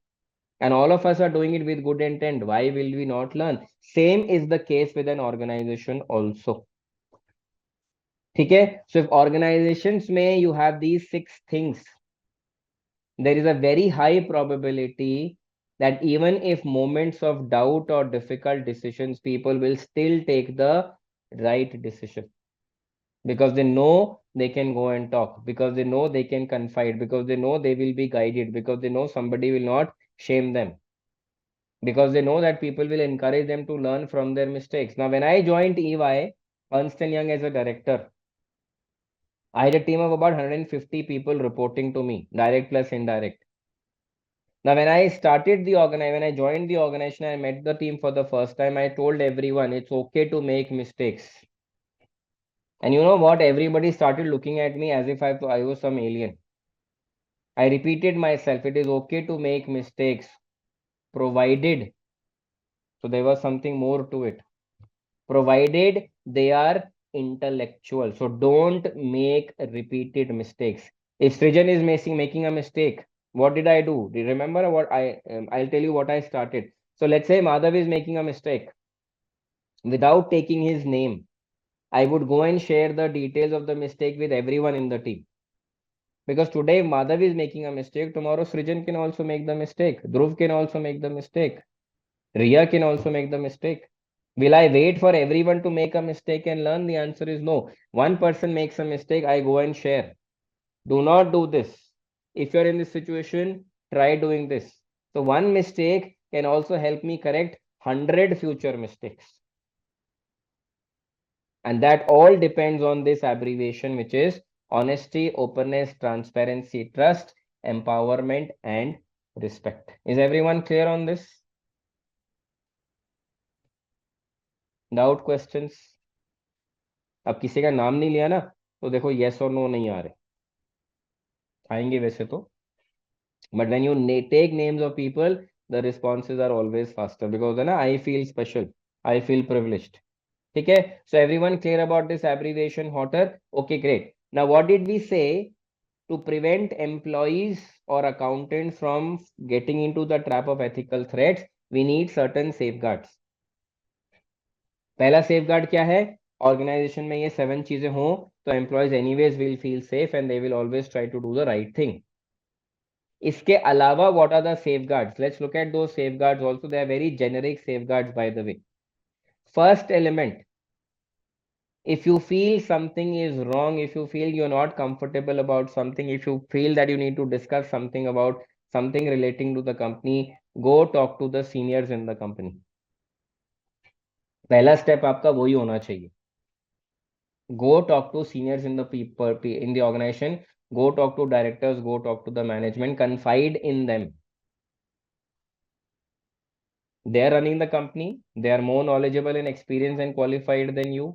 And all of us are doing it with good intent. Why will we not learn? Same is the case with an organization also. Okay? So if organizations may you have these 6 things, there is a very high probability that even if moments of doubt or difficult decisions, people will still take the right decision because they know they can go and talk, because they know they can confide, because they know they will be guided, because they know somebody will not shame them, because they know that people will encourage them to learn from their mistakes. Now, when I joined EY, Ernst& Young as a director, I had a team of about 150 people reporting to me, direct plus indirect. Now, when I started the organization, when I joined the organization, I met the team for the first time. I told everyone it's okay to make mistakes. And you know what? Everybody started looking at me as if I was some alien. I repeated myself, it is okay to make mistakes, provided. So there was something more to it. Provided they are intellectual. So don't make repeated mistakes. If Srijan is making a mistake, what did I do? Do you remember what I'll tell you what I started. So let's say Madhav is making a mistake. Without taking his name, I would go and share the details of the mistake with everyone in the team. Because today Madhav is making a mistake, tomorrow Srijan can also make the mistake. Dhruv can also make the mistake. Riya can also make the mistake. Will I wait for everyone to make a mistake and learn? The answer is no. One person makes a mistake, I go and share. Do not do this. If you're in this situation, try doing this. So one mistake can also help me correct 100 future mistakes. And that all depends on this abbreviation, which is honesty, openness, transparency, trust, empowerment, and respect. Is everyone clear on this? Doubt, questions? अब किसी का नाम नहीं लिया ना तो देखो yes और no नहीं आ रहे आएंगे वैसे तो but when you take names of people the responses are always faster because ना I feel special I feel privileged ठीक है so everyone clear about this abbreviation hotter okay great now what did we say to prevent employees or accountants from getting into the trap of ethical threats we need certain safeguards पहला safeguard क्या है organisation में ये 7 चीजें हों तो employees anyways will feel safe and they will always try to do the right thing इसके अलावा what are the safeguards let's look at दो safeguards also they are very generic safeguards by the way first element if you feel something is wrong if you feel you're not comfortable about something if you feel that you need to discuss something about something relating to the company go talk to the seniors in the company पहला step आपका वही होना चाहिए go talk to seniors in the people in the organization go talk to directors go talk to the management confide in them they are running the company they are more knowledgeable and experienced and qualified than you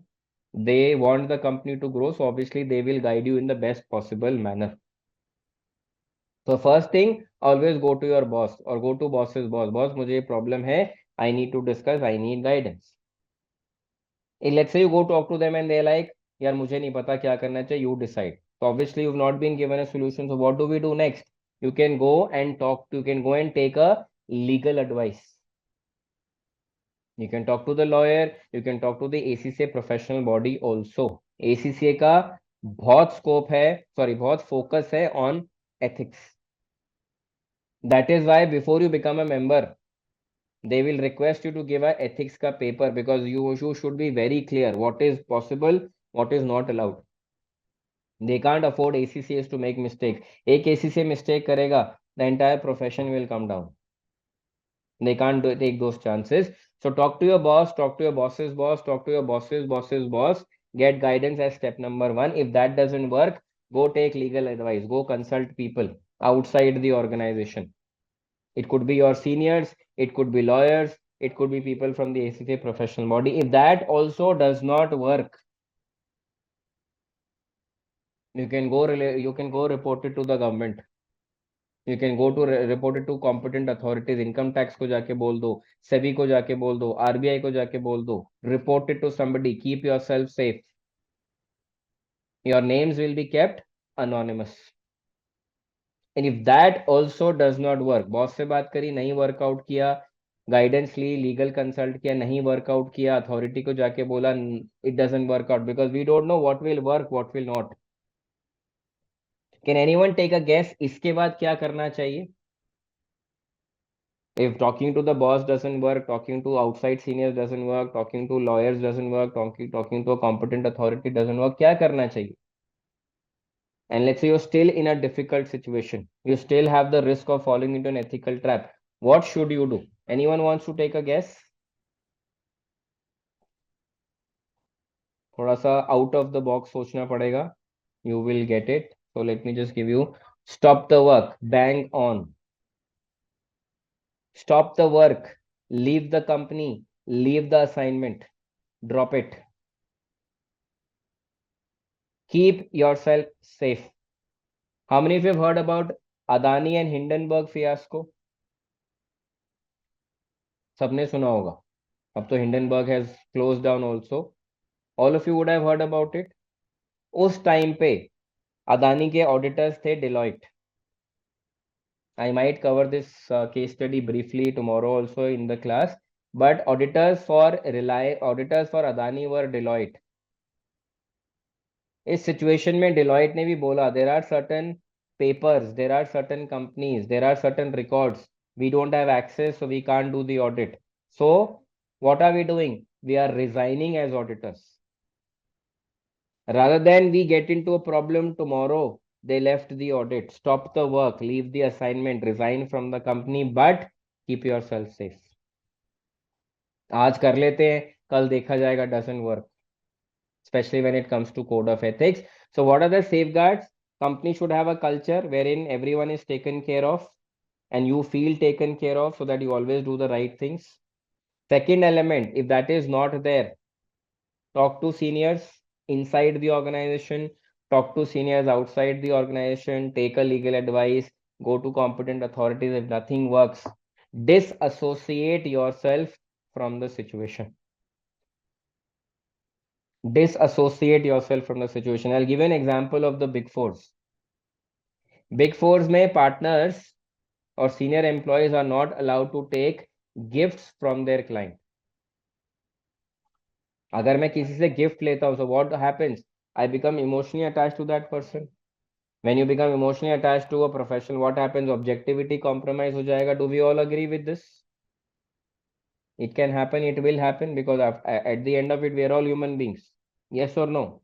they want the company to grow so obviously they will guide you in the best possible manner so first thing always go to your boss or go to boss's boss मुझे ये problem है I need to discuss I need guidance let's say you go talk to them and they're like यार मुझे नहीं पता क्या करना चाहिए you decide so obviously you've not been given a solution so what do we do next you can go and talk to, you can go and take a legal advice. You can talk to the lawyer, you can talk to the ACCA professional body also. ACCA का बहुत scope है, sorry बहुत focus है on ethics. That is why before you become a member, they will request you to give a ethics ka paper, because you should be very clear what is possible, what is not allowed. They can't afford ACCAs to make mistake. एक ACCA mistake करेगा, the entire profession will come down. They can't take those chances. So talk to your boss, talk to your boss's boss, talk to your boss's boss. Get guidance as step number one. If that doesn't work, go take legal advice. Go consult people outside the organization. It could be your seniors, it could be lawyers, it could be people from the ACCA professional body. If that also does not work, you can go report it to the government. You can go to report it to competent authorities. Income tax को जाके बोल दो, सेबी को जाके बोल दो, RBI को जाके बोल दो. Report it to somebody. Keep yourself safe. Your names will be kept anonymous. And if that also does not work, boss से बात करी, नहीं वर्कआउट किया, गाइडेंस ली, लीगल कंसल्ट किया, नहीं वर्कआउट किया, अथॉरिटी को जाके बोला, it doesn't work out, because we don't know what will work, what will not. Can anyone take a guess इसके बाद क्या करना चाहिए? If talking to the boss doesn't work, talking to outside seniors doesn't work, talking to lawyers doesn't work, talking to a competent authority doesn't work, क्या करना चाहिए? And let's say you're still in a difficult situation, you still have the risk of falling into an ethical trap, what should you do? Anyone wants to take a guess? थोड़ा सा out of the box सोचना पड़ेगा. You will get it. So let me just give you: stop the work, bang on. Stop the work, leave the company, leave the assignment, drop it. Keep yourself safe. How many of you have heard about Adani and Hindenburg fiasco? सबने सुना होगा. अब तो Hindenburg has closed down also. All of you would have heard about it. उस time पे अदानी के auditors थे Deloitte. I might cover this case study briefly tomorrow also in the class. But auditors for Adani were Deloitte. इस situation में Deloitte ने भी बोला, there are certain papers, there are certain companies, there are certain records, we don't have access, so we can't do the audit. So what are we doing? We are resigning as auditors. Rather than we get into a problem tomorrow, they left the audit. Stop the work, leave the assignment, resign from the company, but keep yourself safe. आज कर लेते हैं, कल देखा जाएगा, doesn't work, especially when it comes to code of ethics. So what are the safeguards? Company should have a culture wherein everyone is taken care of and you feel taken care of, so that you always do the right things. Second element, if that is not there, talk to seniors inside the organization, talk to seniors outside the organization, take a legal advice, go to competent authorities. If nothing works, disassociate yourself from the situation. Disassociate yourself from the situation. I'll give you an example of the big fours. Big fours में partners or senior employees are not allowed to take gifts from their client. अगर मैं किसी से gift लेता हूँ, so what happens? I become emotionally attached to that person. When you become emotionally attached to a profession, what happens? Objectivity compromise हो जाएगा. Do we all agree with this? It can happen, it will happen, because at the end of it, we are all human beings. Yes or no?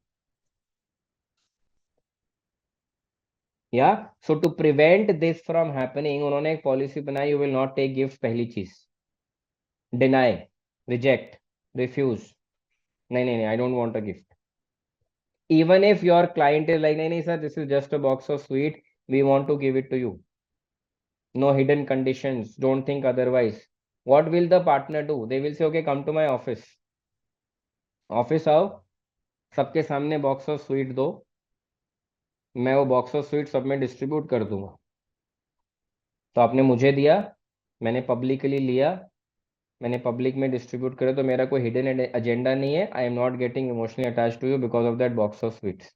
Yeah. So to prevent this from happening, उन्होंने एक policy बनाई, you will not take gifts. पहली चीज, deny, reject, refuse. नहीं नहीं नहीं, I don't want a gift. Even if your client is like, नहीं नहीं sir, this is just a box of sweet, we want to give it to you. No hidden conditions. Don't think otherwise. What will the partner do? They will say, okay, come to my office. Office आओ, सबके सामने box of sweet दो, मैं वो box of sweet सब में distribute कर दूंगा. तो आपने मुझे दिया, मैंने पब्लिकली लिया, मैंने पब्लिक में डिस्ट्रीब्यूट करे, तो मेरा कोई हिडन एजेंडा नहीं है. I am not getting emotionally attach to you because of that box of sweets.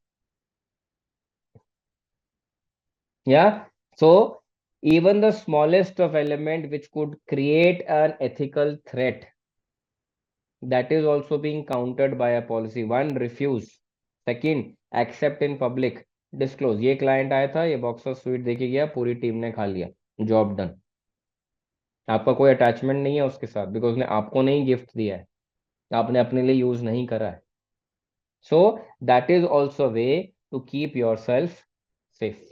या so Even the smallest of element which could create an ethical threat, that is also being countered by a policy. One, refuse. Second, accept in public. Disclose. ये client आया था, ये box of sweet देके गया, पूरी team ने खा लिया, जॉब डन। आपका कोई अटैचमेंट नहीं है उसके साथ, बिकॉज उसने आपको नहीं गिफ्ट दिया है, आपने अपने लिए यूज नहीं करा है। So that is also way to keep your self safe.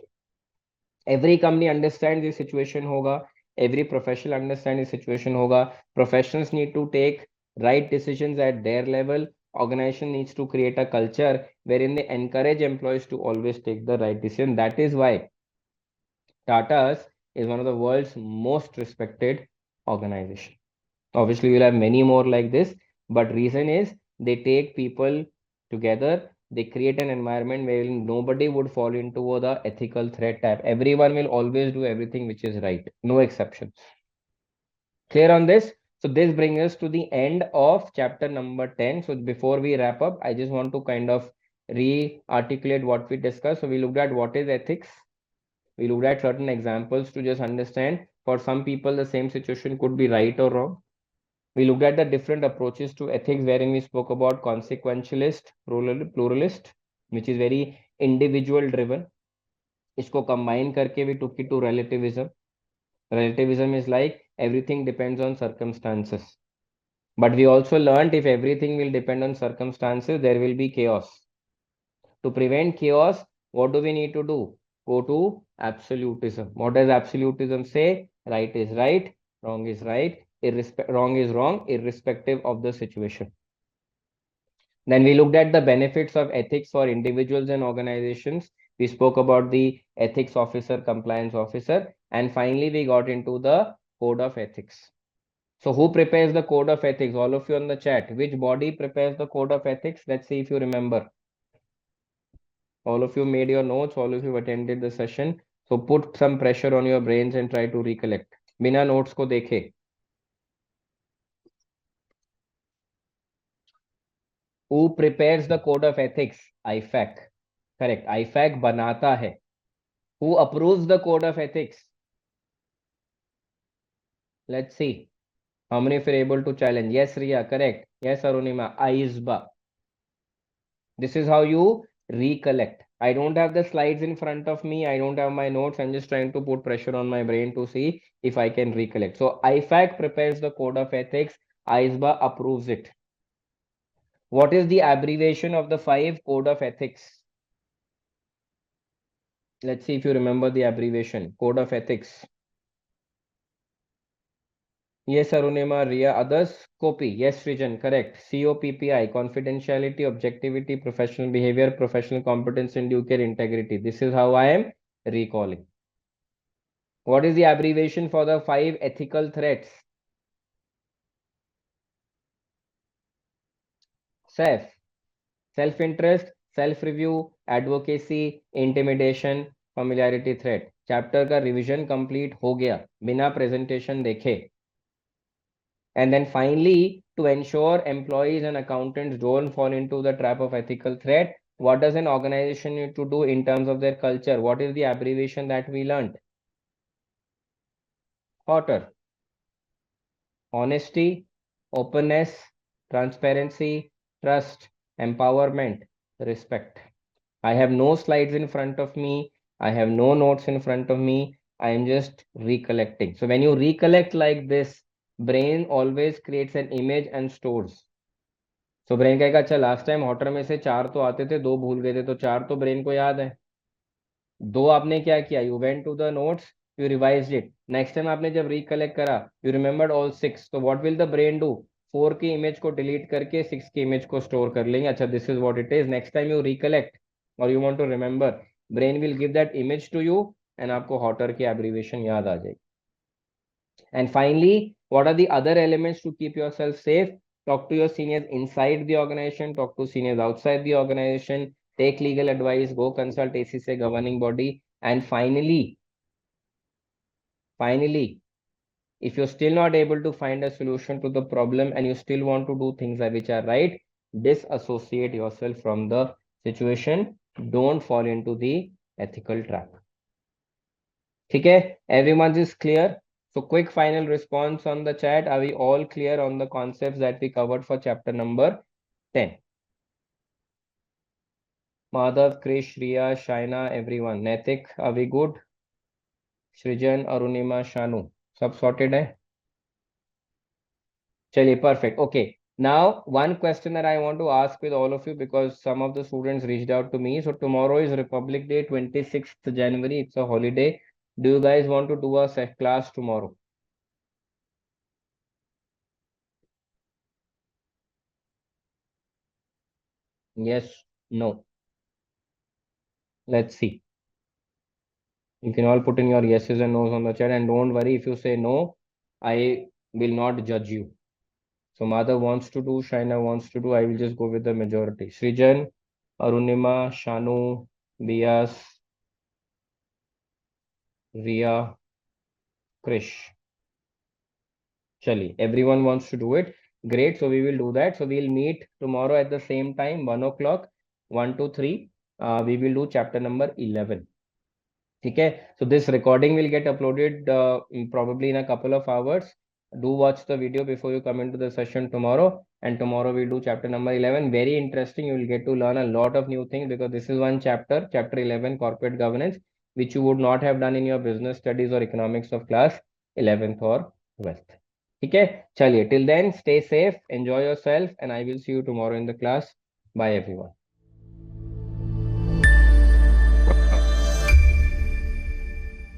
Every company understand this situation होगा, every professional understand the situation hoga, professionals need to take right decisions at their level, organization needs to create a culture wherein they encourage employees to always take the right decision. That is why Tata's is one of the world's most respected organization. Obviously we'll have many more like this, but reason is they take people together, they create an environment where nobody would fall into the ethical threat type. Everyone will always do everything which is right, no exceptions. Clear on this? So this brings us to the end of chapter number 10. So before we wrap up, I just want to kind of re-articulate what we discussed. So we looked at what is ethics. We looked at certain examples to just understand. For some people, the same situation could be right or wrong. We looked at the different approaches to ethics, wherein we spoke about consequentialist, pluralist, which is very individual driven. इसको combine करके we took it to relativism. Relativism is like everything depends on circumstances. But we also learned if everything will depend on circumstances, there will be chaos. To prevent chaos, what do we need to do? Go to absolutism. What does absolutism say? Right is right, wrong is right, wrong is wrong, irrespective of the situation. Then we looked at the benefits of ethics for individuals and organizations. We spoke about the ethics officer, compliance officer, and finally we got into the code of ethics. So who prepares the code of ethics? All of you on the chat. Which body prepares the code of ethics? Let's see if you remember. All of you made your notes. All of you attended the session. So put some pressure on your brains and try to recollect. बिना notes को देखे. Who prepares the code of ethics? IFAC. Correct. IFAC बनाता है. Who approves the code of ethics? Let's see. How many of you are able to challenge? Yes, Ria. Correct. Yes, Arunima. ISBA. This is how you recollect. I don't have the slides in front of me. I don't have my notes. I'm just trying to put pressure on my brain to see if I can recollect. So IFAC prepares the code of ethics. ISBA approves it. What is the abbreviation of the 5 code of ethics? Let's see if you remember the abbreviation. Code of ethics. Yes, Arunima, Ria. Others? Copy. Yes, Srijan. Correct. COPPI. Confidentiality, objectivity, professional behavior, professional competence, and due care integrity. This is how I am recalling. What is the abbreviation for the 5 ethical threats? SEF. Self-interest, self-review, advocacy, intimidation, familiarity threat. Chapter का revision complete हो गया बिना presentation देखे. And then finally, to ensure employees and accountants don't fall into the trap of ethical threat, what does an organization need to do in terms of their culture? What is the abbreviation that we learned? Hotter. Honesty, openness, transparency, trust, empowerment, respect. I have no slides in front of me. I have no notes in front of me. I am just recollecting. So when you recollect like this, brain always creates an image and stores. So brain कहेगा अच्छा last time hotter में से 4 तो आते थे, 2 भूल गए थे, तो 4 तो ब्रेन को याद है. 2 आपने क्या किया? You went to the notes, you revised it. Next time आपने जब रिकलेक्ट करा, यू रिमेंबर्ड ऑल 6. तो what will the brain do? 4 की इमेज को डिलीट करके 6 की इमेज को स्टोर कर लेंगे. अच्छा this is what it is. Next time you recollect और you want to remember, brain will give that image to you and आपको हॉटर की एब्रीविएशन याद आ जाएगी. And finally, what are the other elements to keep yourself safe? Talk to your seniors inside the organization, talk to seniors outside the organization, take legal advice, go consult ACCA governing body. And finally, if you're still not able to find a solution to the problem and you still want to do things which are right, disassociate yourself from the situation. Don't fall into the ethical trap. ठीक है, everyone is clear? So quick final response on the chat. Are we all clear on the concepts that we covered for chapter number 10? Madhav, Krish, Riya, Shaina, everyone. Naitik, are we good? Srijan, Arunima, Shanu, सब sorted है? चलिए, perfect. Okay. Now, one question that I want to ask with all of you, because some of the students reached out to me. So tomorrow is Republic Day, 26th January. It's a holiday. Do you guys want to do a set class tomorrow? Yes, no. Let's see. You can all put in your yeses and nos on the chat, and don't worry if you say no, I will not judge you. So Madhav wants to do, Shaina wants to do, I will just go with the majority. Srijan, Arunima, Shanu, Bias, Ria, Krish. Chali, everyone wants to do it. Great, so we will do that. So we'll meet tomorrow at the same time, 1 o'clock, 1 to 3. We will do chapter number 11. Okay, so this recording will get uploaded probably in a couple of hours. Do watch the video before you come into the session tomorrow. And tomorrow we'll do chapter number 11. Very interesting. You will get to learn a lot of new things because this is one chapter, chapter 11, corporate governance, which you would not have done in your business studies or economics of class 11th or 12th. Okay, chaliye. Till then, stay safe, enjoy yourself, and I will see you tomorrow in the class. Bye, everyone.